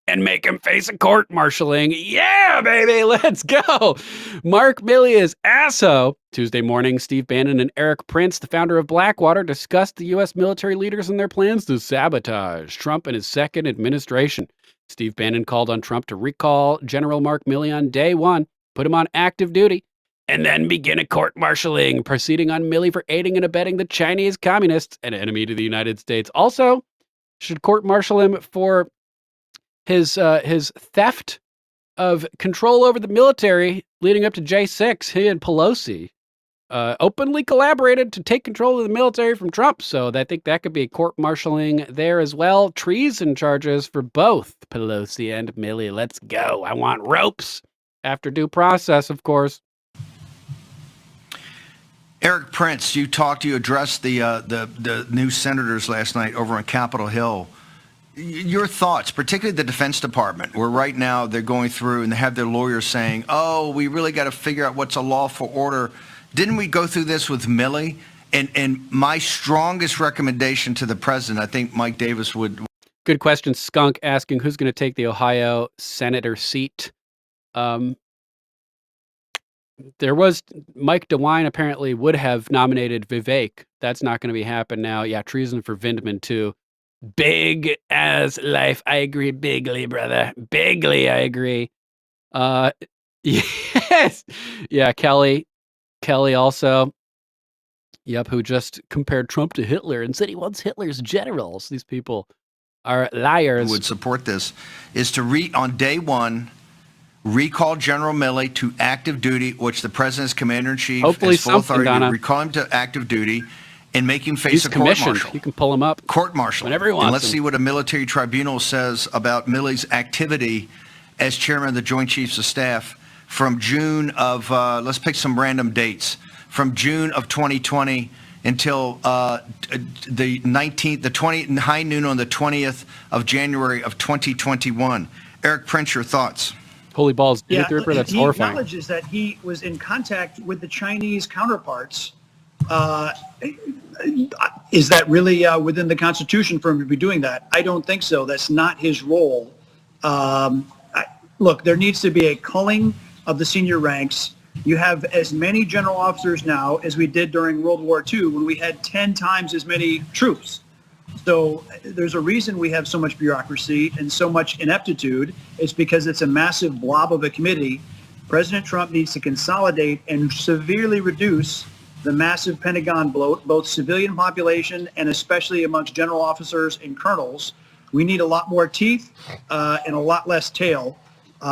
[SPEAKER 2] and make him face a court-martialing. Yeah, baby, let's go. Mark Milley is asso. Tuesday morning, Steve Bannon and Eric Prince, the founder of Blackwater, discussed the U.S. military leaders and their plans to sabotage Trump and his second administration. Steve Bannon called on Trump to recall General Mark Milley on day one, put him on active duty, and then begin a court-martialing proceeding on Milley for aiding and abetting the Chinese communists, an enemy to the United States. Also, should court-martial him for his theft of control over the military leading up to J6. He and Pelosi openly collaborated to take control of the military from Trump. So I think that could be a court-martialing there as well. Treason charges for both Pelosi and Milley. Let's go. I want ropes after due process, of course.
[SPEAKER 15] Eric Prince, you addressed the new senators last night over on Capitol Hill. Your thoughts, particularly the Defense Department, where right now they're going through and they have their lawyers saying, oh, we really got to figure out what's a lawful order. Didn't we go through this with Milley? And my strongest recommendation to the president, I think Mike Davis would.
[SPEAKER 2] Good question. Skunk asking who's going to take the Ohio senator seat. There was Mike DeWine apparently would have nominated Vivek. That's not going to be happen now. Yeah, treason for Vindman too. Big as life. I agree bigly, brother. Bigly, I agree. Yes. Yeah, Kelly also. Yep, who just compared Trump to Hitler and said he wants Hitler's generals. These people are liars.
[SPEAKER 15] Who would support this is to on day one, recall General Milley to active duty, which the president's commander-in-chief has full authority to recall him to active duty and make him face a court-martial.
[SPEAKER 2] You can pull him up.
[SPEAKER 15] Court-martial.
[SPEAKER 2] Whenever he wants.
[SPEAKER 15] And let's see what a military tribunal says about Milley's activity as chairman of the Joint Chiefs of Staff from June of, let's pick some random dates, from June of 2020 until the 19th, high noon on the 20th of January of 2021. Eric Prince, your thoughts?
[SPEAKER 2] Holy balls, that's horrifying.
[SPEAKER 16] He acknowledges that he was in contact with the Chinese counterparts. Is that really within the Constitution for him to be doing that? I don't think so. That's not his role. Look, there needs to be a culling of the senior ranks. You have as many general officers now as we did during World War II when we had 10 times as many troops. So there's a reason we have so much bureaucracy and so much ineptitude. It's because it's a massive blob of a committee. President Trump needs to consolidate and severely reduce the massive Pentagon bloat, both civilian population and especially amongst general officers and colonels. We need a lot more teeth and a lot less tail.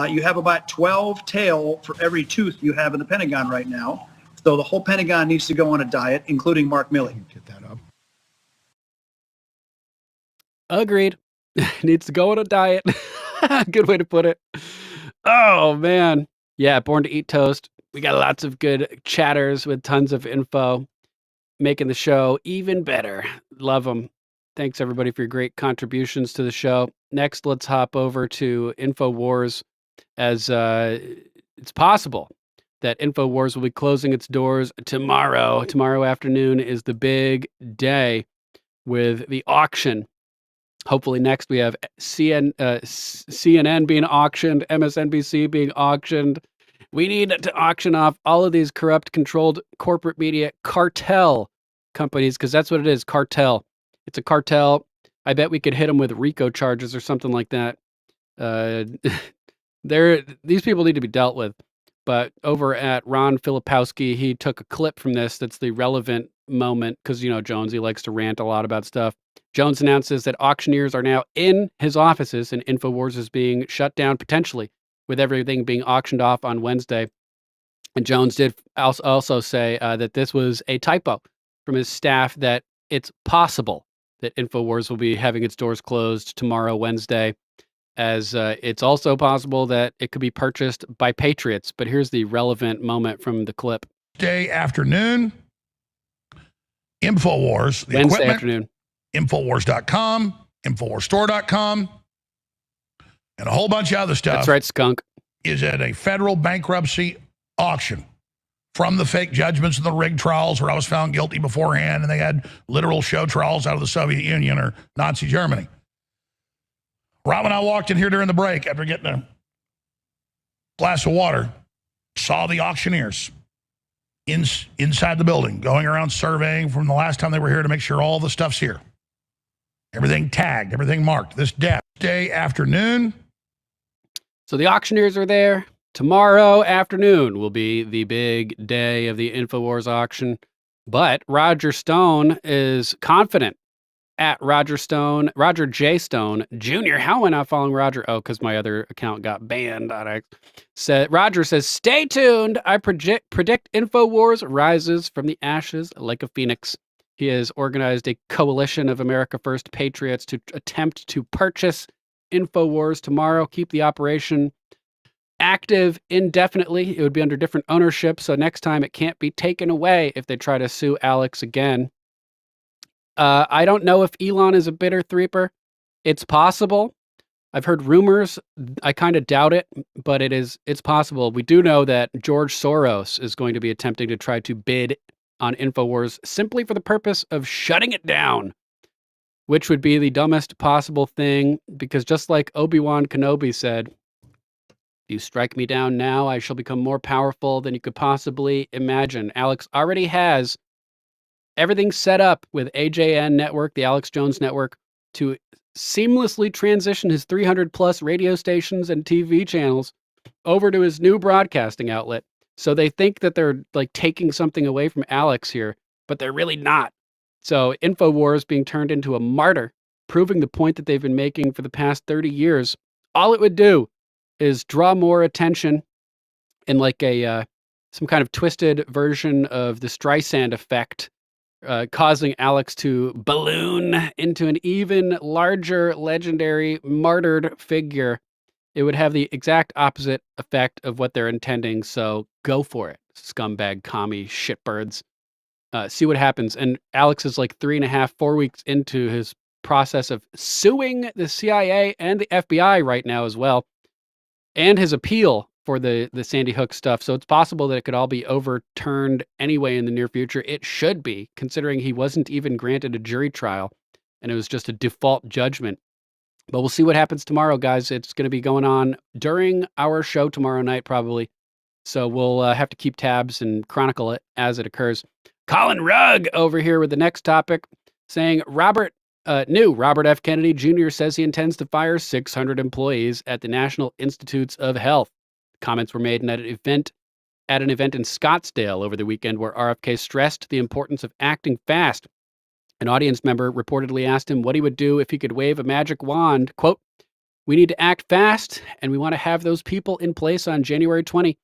[SPEAKER 16] You have about 12 tail for every tooth you have in the Pentagon right now. So the whole Pentagon needs to go on a diet, including Mark Milley.
[SPEAKER 10] Get that up.
[SPEAKER 2] Agreed. Needs to go on a diet. Good way to put it. Oh, man. Yeah, Born to Eat Toast. We got lots of good chatters with tons of info, making the show even better. Love them. Thanks, everybody, for your great contributions to the show. Next, let's hop over to InfoWars, as it's possible that InfoWars will be closing its doors tomorrow. Tomorrow afternoon is the big day with the auction. Hopefully next we have CNN being auctioned, MSNBC being auctioned. We need to auction off all of these corrupt, controlled corporate media cartel companies, because that's what it is, cartel. It's a cartel. I bet we could hit them with RICO charges or something like that. These people need to be dealt with. But over at Ron Filipowski, he took a clip from this that's the relevant moment, because, Jones, he likes to rant a lot about stuff. Jones announces that auctioneers are now in his offices and InfoWars is being shut down potentially, with everything being auctioned off on Wednesday. And Jones did also say that this was a typo from his staff, that it's possible that InfoWars will be having its doors closed tomorrow, Wednesday, as it's also possible that it could be purchased by patriots. But here's the relevant moment from the clip.
[SPEAKER 10] Day afternoon, InfoWars, the
[SPEAKER 2] Wednesday
[SPEAKER 10] equipment,
[SPEAKER 2] afternoon.
[SPEAKER 10] InfoWars.com, InfoWarsStore.com, and a whole bunch of other stuff.
[SPEAKER 2] That's right, Skunk.
[SPEAKER 10] Is at a federal bankruptcy auction from the fake judgments and the rigged trials where I was found guilty beforehand, and they had literal show trials out of the Soviet Union or Nazi Germany. Rob and I walked in here during the break after getting a glass of water, saw the auctioneers inside the building, going around surveying from the last time they were here to make sure all the stuff's here. Everything tagged, everything marked. This day afternoon.
[SPEAKER 2] So the auctioneers are there. Tomorrow afternoon will be the big day of the InfoWars auction. But Roger Stone is confident. At Roger J. Stone Jr. How am I not following Roger? Oh, because my other account got banned. Roger says, stay tuned. I predict InfoWars rises from the ashes like a phoenix. He has organized a coalition of America First patriots to attempt to purchase InfoWars tomorrow, keep the operation active indefinitely. It would be under different ownership, so next time it can't be taken away if they try to sue Alex again. I don't know if Elon is a bitter threeper. It's possible. I've heard rumors. I kind of doubt it, but it's possible. We do know that George Soros is going to be attempting to try to bid on InfoWars simply for the purpose of shutting it down, which would be the dumbest possible thing, because just like Obi-Wan Kenobi said, if you strike me down now, I shall become more powerful than you could possibly imagine. Alex already has everything set up with AJN Network, the Alex Jones Network, to seamlessly transition his 300 plus radio stations and TV channels over to his new broadcasting outlet. So they think that they're like taking something away from Alex here, but they're really not. So InfoWars being turned into a martyr, proving the point that they've been making for the past 30 years. All it would do is draw more attention in like a some kind of twisted version of the Streisand effect, causing Alex to balloon into an even larger, legendary, martyred figure. It would have the exact opposite effect of what they're intending, so go for it, scumbag, commie, shitbirds. See what happens. And Alex is like 3.5, 4 weeks into his process of suing the CIA and the FBI right now as well, and his appeal for the Sandy Hook stuff. So it's possible that it could all be overturned anyway in the near future. It should be, considering he wasn't even granted a jury trial, and it was just a default judgment. But we'll see what happens tomorrow, guys. It's going to be going on during our show tomorrow night, probably. So we'll have to keep tabs and chronicle it as it occurs. Colin Rugg over here with the next topic, saying Robert F. Kennedy Jr. says he intends to fire 600 employees at the National Institutes of Health. Comments were made at an event in Scottsdale over the weekend where RFK stressed the importance of acting fast. An audience member reportedly asked him what he would do if he could wave a magic wand. Quote, "We need to act fast, and we want to have those people in place on January 20,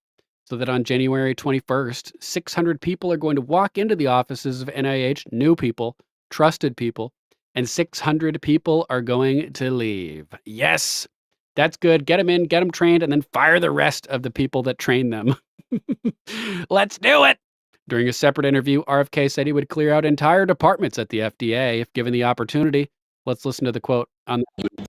[SPEAKER 2] so that on January 21st, 600 people are going to walk into the offices of NIH, new people, trusted people, and 600 people are going to leave." Yes, that's good. Get them in, get them trained, and then fire the rest of the people that train them. Let's do it. During a separate interview, RFK said he would clear out entire departments at the FDA if given the opportunity. Let's listen to the quote on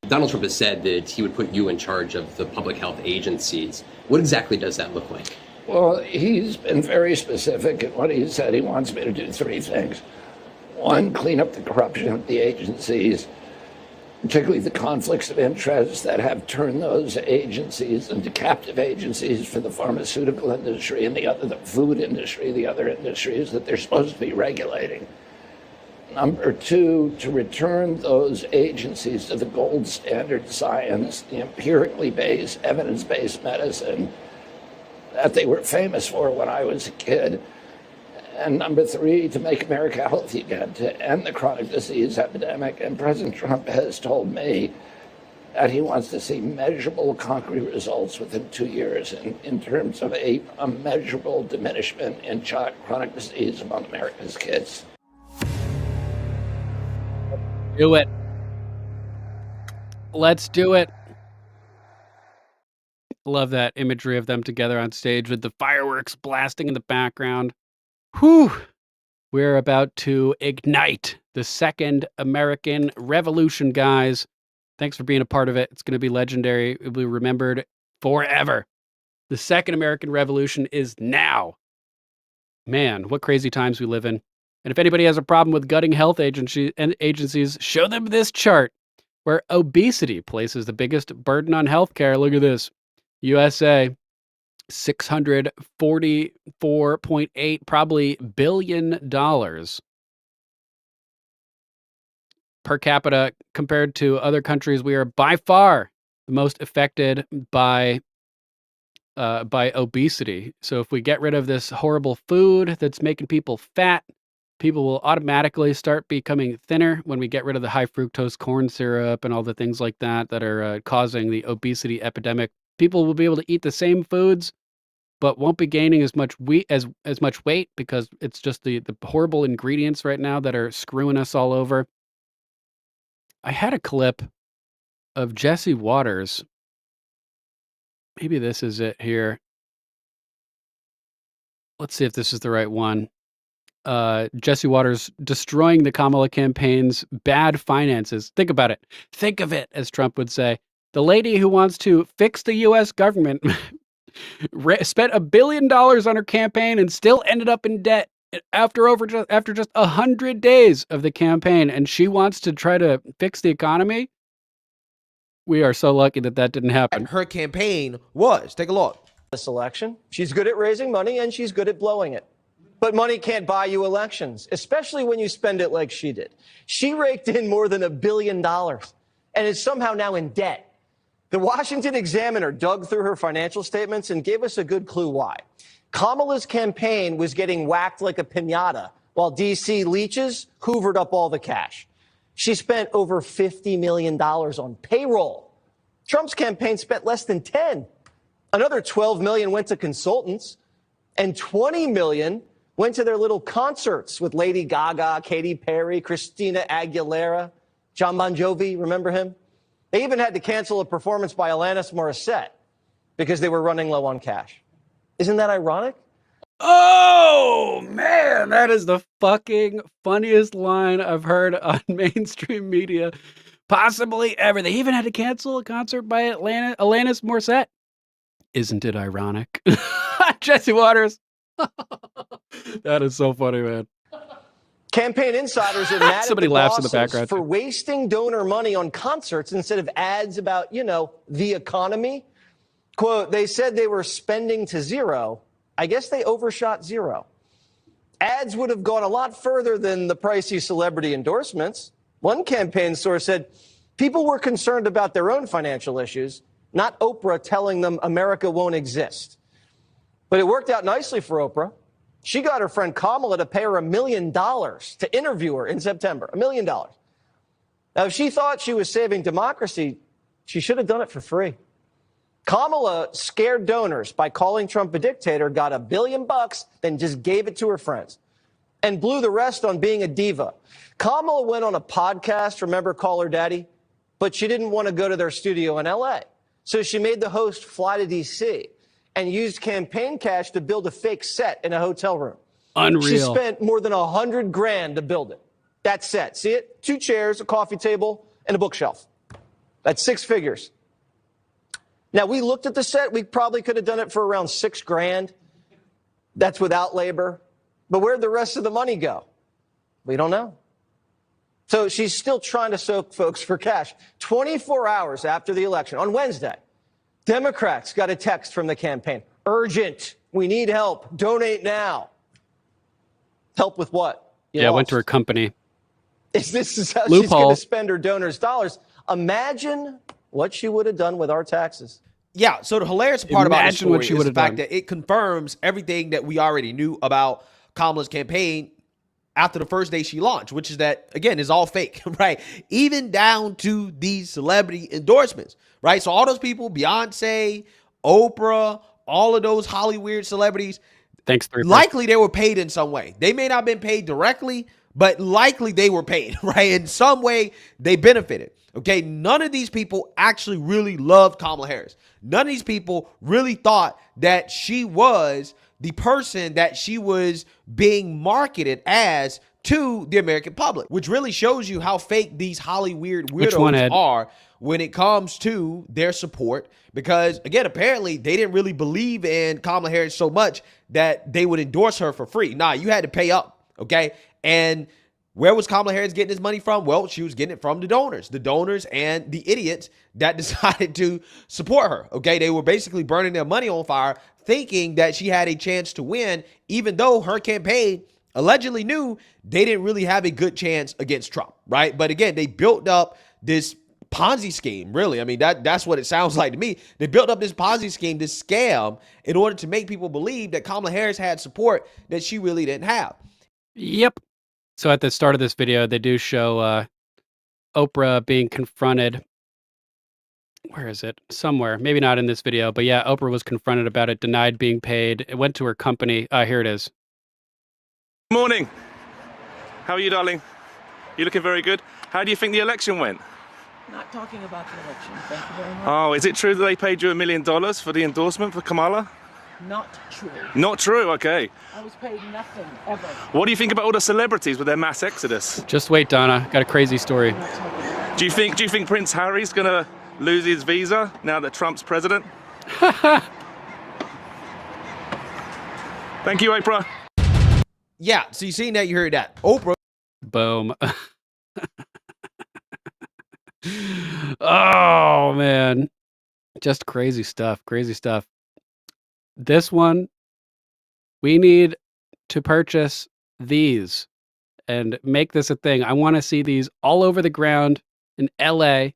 [SPEAKER 17] Donald Trump has said that he would put you in charge of the public health agencies. What exactly does that look like?
[SPEAKER 18] Well, he's been very specific in what he said. He wants me to do 3 things. 1, clean up the corruption of the agencies, particularly the conflicts of interest that have turned those agencies into captive agencies for the pharmaceutical industry and the food industry, the other industries that they're supposed to be regulating. Number 2, to return those agencies to the gold standard science, the empirically based, evidence-based medicine that they were famous for when I was a kid. And number 3, to make America healthy again, to end the chronic disease epidemic. And President Trump has told me that he wants to see measurable, concrete results within 2 years in terms of a measurable diminishment in chronic disease among America's kids.
[SPEAKER 2] Do it. Let's do it. Love that imagery of them together on stage with the fireworks blasting in the background. Whew. We're about to ignite the second American Revolution, guys. Thanks for being a part of it. It's going to be legendary. It will be remembered forever. The second American Revolution is now. Man, what crazy times we live in. And if anybody has a problem with gutting health agencies, show them this chart where obesity places the biggest burden on healthcare. Look at this. USA, $644.8 probably billion dollars per capita compared to other countries. We are by far the most affected by obesity. So if we get rid of this horrible food that's making people fat, people will automatically start becoming thinner when we get rid of the high fructose corn syrup and all the things like that that are causing the obesity epidemic. People will be able to eat the same foods, but won't be gaining as much weight because it's just the horrible ingredients right now that are screwing us all over. I had a clip of Jesse Waters. Maybe this is it here. Let's see if this is the right one. Jesse Waters destroying the Kamala campaign's bad finances. Think about it. Think of it, as Trump would say. The lady who wants to fix the U.S. government spent $1 billion on her campaign and still ended up in debt. after just 100 days of the campaign, and she wants to try to fix the economy. We are so lucky that didn't happen.
[SPEAKER 19] Her campaign was. Take a look. This election, she's good at raising money and she's good at blowing it. But money can't buy you elections, especially when you spend it like she did. She raked in more than $1 billion and is somehow now in debt. The Washington Examiner dug through her financial statements and gave us a good clue why. Kamala's campaign was getting whacked like a piñata while D.C. leeches hoovered up all the cash. She spent over $50 million on payroll. Trump's campaign spent less than 10. Another 12 million went to consultants, and 20 million went to their little concerts with Lady Gaga, Katy Perry, Christina Aguilera, John Bon Jovi, remember him? They even had to cancel a performance by Alanis Morissette because they were running low on cash. Isn't that ironic?
[SPEAKER 2] Oh, man, that is the fucking funniest line I've heard on mainstream media possibly ever. They even had to cancel a concert by Alanis Morissette. Isn't it ironic? Jesse Waters. That is so funny, man.
[SPEAKER 19] Campaign insiders are mad
[SPEAKER 2] Somebody
[SPEAKER 19] at the
[SPEAKER 2] laughs in the
[SPEAKER 19] bosses
[SPEAKER 2] background
[SPEAKER 19] for
[SPEAKER 2] too.
[SPEAKER 19] wasting donor money on concerts instead of ads about, the economy. Quote, they said they were spending to zero. I guess they overshot zero. Ads would have gone a lot further than the pricey celebrity endorsements. One campaign source said people were concerned about their own financial issues, not Oprah telling them America won't exist. But it worked out nicely for Oprah. She got her friend Kamala to pay her $1 million to interview her in September. $1 million. Now, if she thought she was saving democracy, she should have done it for free. Kamala scared donors by calling Trump a dictator, got $1 billion, then just gave it to her friends and blew the rest on being a diva. Kamala went on a podcast, remember Call Her Daddy? But she didn't want to go to their studio in L.A. So she made the host fly to D.C. and used campaign cash to build a fake set in a hotel room.
[SPEAKER 2] Unreal.
[SPEAKER 19] She spent more than $100,000 to build it. That set, see it? 2 chairs, a coffee table, and a bookshelf. That's 6 figures. Now, we looked at the set. We probably could have done it for around $6,000. That's without labor. But where'd the rest of the money go? We don't know. So she's still trying to soak folks for cash. 24 hours after the election, on Wednesday, Democrats got a text from the campaign. Urgent. We need help. Donate now. Help with what?
[SPEAKER 2] Yeah, I went to her company.
[SPEAKER 19] This is how
[SPEAKER 2] Loophole.
[SPEAKER 19] she's going to spend her donors' dollars. Imagine what she would have done with our taxes.
[SPEAKER 20] Yeah, so the hilarious part about this story
[SPEAKER 2] what she
[SPEAKER 20] is
[SPEAKER 2] would
[SPEAKER 20] the
[SPEAKER 2] have
[SPEAKER 20] fact
[SPEAKER 2] done.
[SPEAKER 20] that it confirms everything that we already knew about Kamala's campaign after the first day she launched, which is that, again, is all fake, right? Even down to these celebrity endorsements, right? So all those people, Beyonce, Oprah, all of those Hollywood celebrities,
[SPEAKER 2] thanks,
[SPEAKER 20] likely they were paid in some way. They may not have been paid directly, but likely they were paid, right? In some way, they benefited. Okay, none of these people actually really loved Kamala Harris. None of these people really thought that she was the person that she was being marketed as to the American public, which really shows you how fake these Hollywood weirdos are when it comes to their support. Because, again, apparently they didn't really believe in Kamala Harris so much that they would endorse her for free. Nah, you had to pay up, okay? And where was Kamala Harris getting this money from? Well, she was getting it from the donors and the idiots that decided to support her. Okay, they were basically burning their money on fire, thinking that she had a chance to win, even though her campaign allegedly knew they didn't really have a good chance against Trump, right? But again, they built up this Ponzi scheme, really. I mean, that's what it sounds like to me. They built up this Ponzi scheme, this scam, in order to make people believe that Kamala Harris had support that she really didn't have.
[SPEAKER 2] Yep. So at the start of this video, they do show Oprah being confronted. Where is it? Somewhere. Maybe not in this video, but yeah, Oprah was confronted about it, denied being paid. It went to her company. Here it is.
[SPEAKER 21] Morning. How are you, darling? You looking very good. How do you think the election went?
[SPEAKER 22] Not talking about the election. Thank you very much.
[SPEAKER 21] Oh, is it true that they paid you $1 million for the endorsement for Kamala?
[SPEAKER 22] Not true.
[SPEAKER 21] Not true, okay.
[SPEAKER 22] I was paid nothing, ever.
[SPEAKER 21] What do you think about all the celebrities with their mass exodus?
[SPEAKER 2] Just wait, Donna. Got a crazy story.
[SPEAKER 21] Do you think Prince Harry's gonna lose his visa now that Trump's president? Thank you, Oprah.
[SPEAKER 20] Yeah, so you seen that, you heard that. Oprah.
[SPEAKER 2] Boom. Oh, man. Just crazy stuff. Crazy stuff. This one, we need to purchase these and make this a thing. I want to see these all over the ground in LA,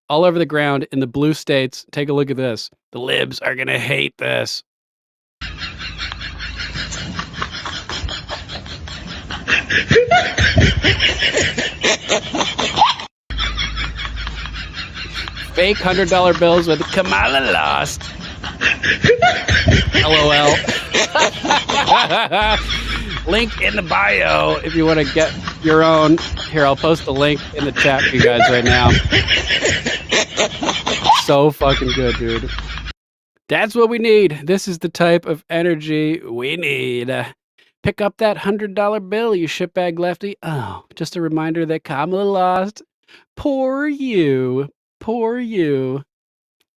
[SPEAKER 2] all over the ground in the blue states. Take a look at this. The libs are going to hate this. Fake $100 bills with Kamala lost. LOL. Link in the bio if you want to get your own. Here, I'll post the link in the chat for you guys right now. So fucking good, dude. That's what we need. This is the type of energy we need. Pick up that $100 bill, you shitbag lefty. Oh, just a reminder that Kamala lost. Poor you. Poor you.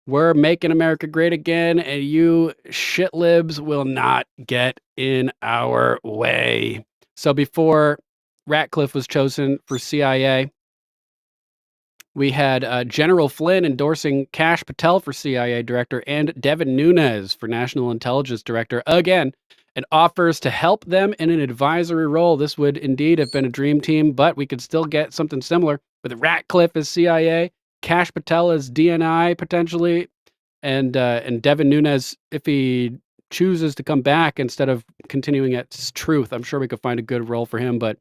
[SPEAKER 2] We're making America great again, and you shit libs will not get in our way. So before Ratcliffe was chosen for CIA, we had General Flynn endorsing Kash Patel for CIA director and Devin Nunes for National Intelligence Director again, and offers to help them in an advisory role. This would indeed have been a dream team, but we could still get something similar with Ratcliffe as CIA, Kash Patel as DNI potentially, and Devin Nunes, if he chooses to come back instead of continuing at Truth. I'm sure we could find a good role for him, but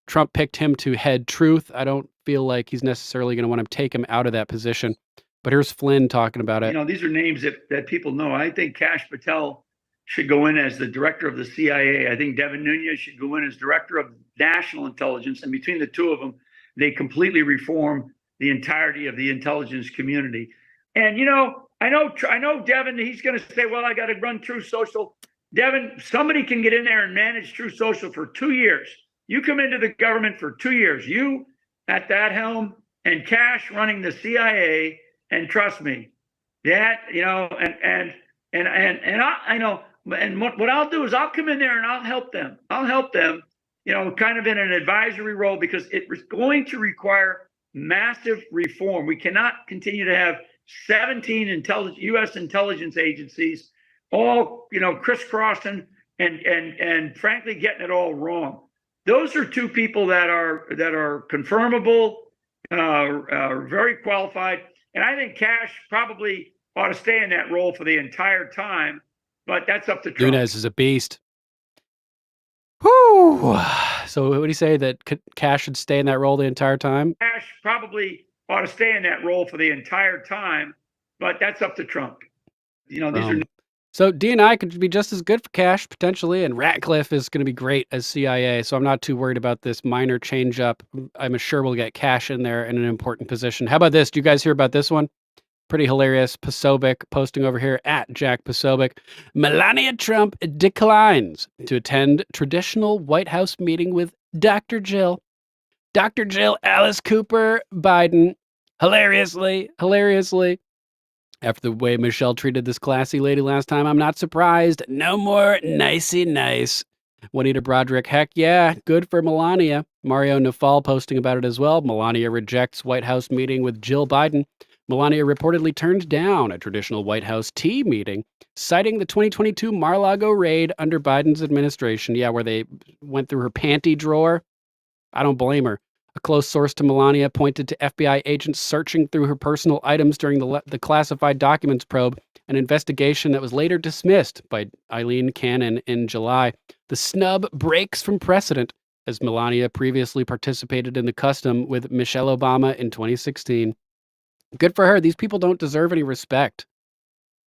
[SPEAKER 2] Trump picked him to head Truth. I don't feel like he's necessarily going to want to take him out of that position. But here's Flynn talking about it.
[SPEAKER 1] You know, these are names that people know. I think Kash Patel should go in as the director of the CIA. I think Devin Nunes should go in as director of national intelligence. And between the two of them, they completely reform the entirety of the intelligence community. And, you know, I know Devin, he's going to say, well, I got to run Truth Social. Devin, somebody can get in there and manage Truth Social for 2 years. You come into the government for 2 years. You at that helm and Kash running the CIA. And trust me, that, you know, I know, and what I'll do is I'll come in there and I'll help them. You know, kind of in an advisory role, because it was going to require massive reform. We cannot continue to have 17 U.S. intelligence agencies all, you know, crisscrossing and frankly getting it all wrong. Those are two people that are confirmable, very qualified. And I think Kash probably ought to stay in that role for the entire time, but that's up to Trump.
[SPEAKER 2] Nunes is a beast. Whew. So what do you say, that Kash should stay in that role the entire time?
[SPEAKER 1] Kash probably ought to stay in that role for the entire time, but that's up to Trump. You know, these are.
[SPEAKER 2] So DNI could be just as good for Kash potentially, and Ratcliffe is going to be great as CIA. So I'm not too worried about this minor change up. I'm sure we'll get Kash in there in an important position. How about this? Do you guys hear about this one? Pretty hilarious. Posobiec posting over here at Jack Posobiec. Melania Trump declines to attend traditional White House meeting with Dr. Jill. Dr. Jill Alice Cooper Biden. Hilariously. After the way Michelle treated this classy lady last time, I'm not surprised. No more nicey nice. Juanita Broderick, heck yeah, good for Melania. Mario Nafal posting about it as well. Melania rejects White House meeting with Jill Biden. Melania reportedly turned down a traditional White House tea meeting, citing the 2022 Mar-a-Lago raid under Biden's administration. Yeah, where they went through her panty drawer. I don't blame her. A close source to Melania pointed to FBI agents searching through her personal items during the classified documents probe, an investigation that was later dismissed by Eileen Cannon in July. The snub breaks from precedent, as Melania previously participated in the custom with Michelle Obama in 2016. Good for her. These people don't deserve any respect.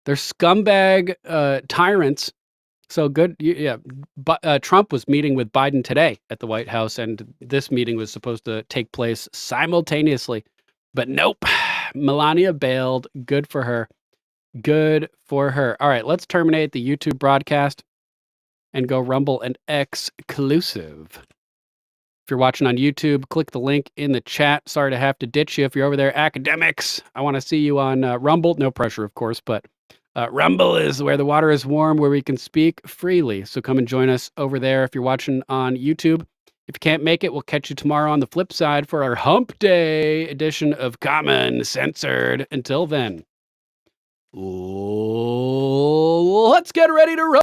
[SPEAKER 2] They're scumbag tyrants. So good. Yeah. But Trump was meeting with Biden today at the White House, and this meeting was supposed to take place simultaneously. But nope. Melania bailed. Good for her. Good for her. All right, let's terminate the YouTube broadcast and go Rumble and exclusive. If you're watching on YouTube, click the link in the chat. Sorry to have to ditch you if you're over there, academics. I want to see you on Rumble. No pressure, of course, but Rumble is where the water is warm, where we can speak freely. So come and join us over there if you're watching on YouTube. If you can't make it, we'll catch you tomorrow on the flip side for our Hump Day edition of Common Censored. Until then, let's get ready to roll.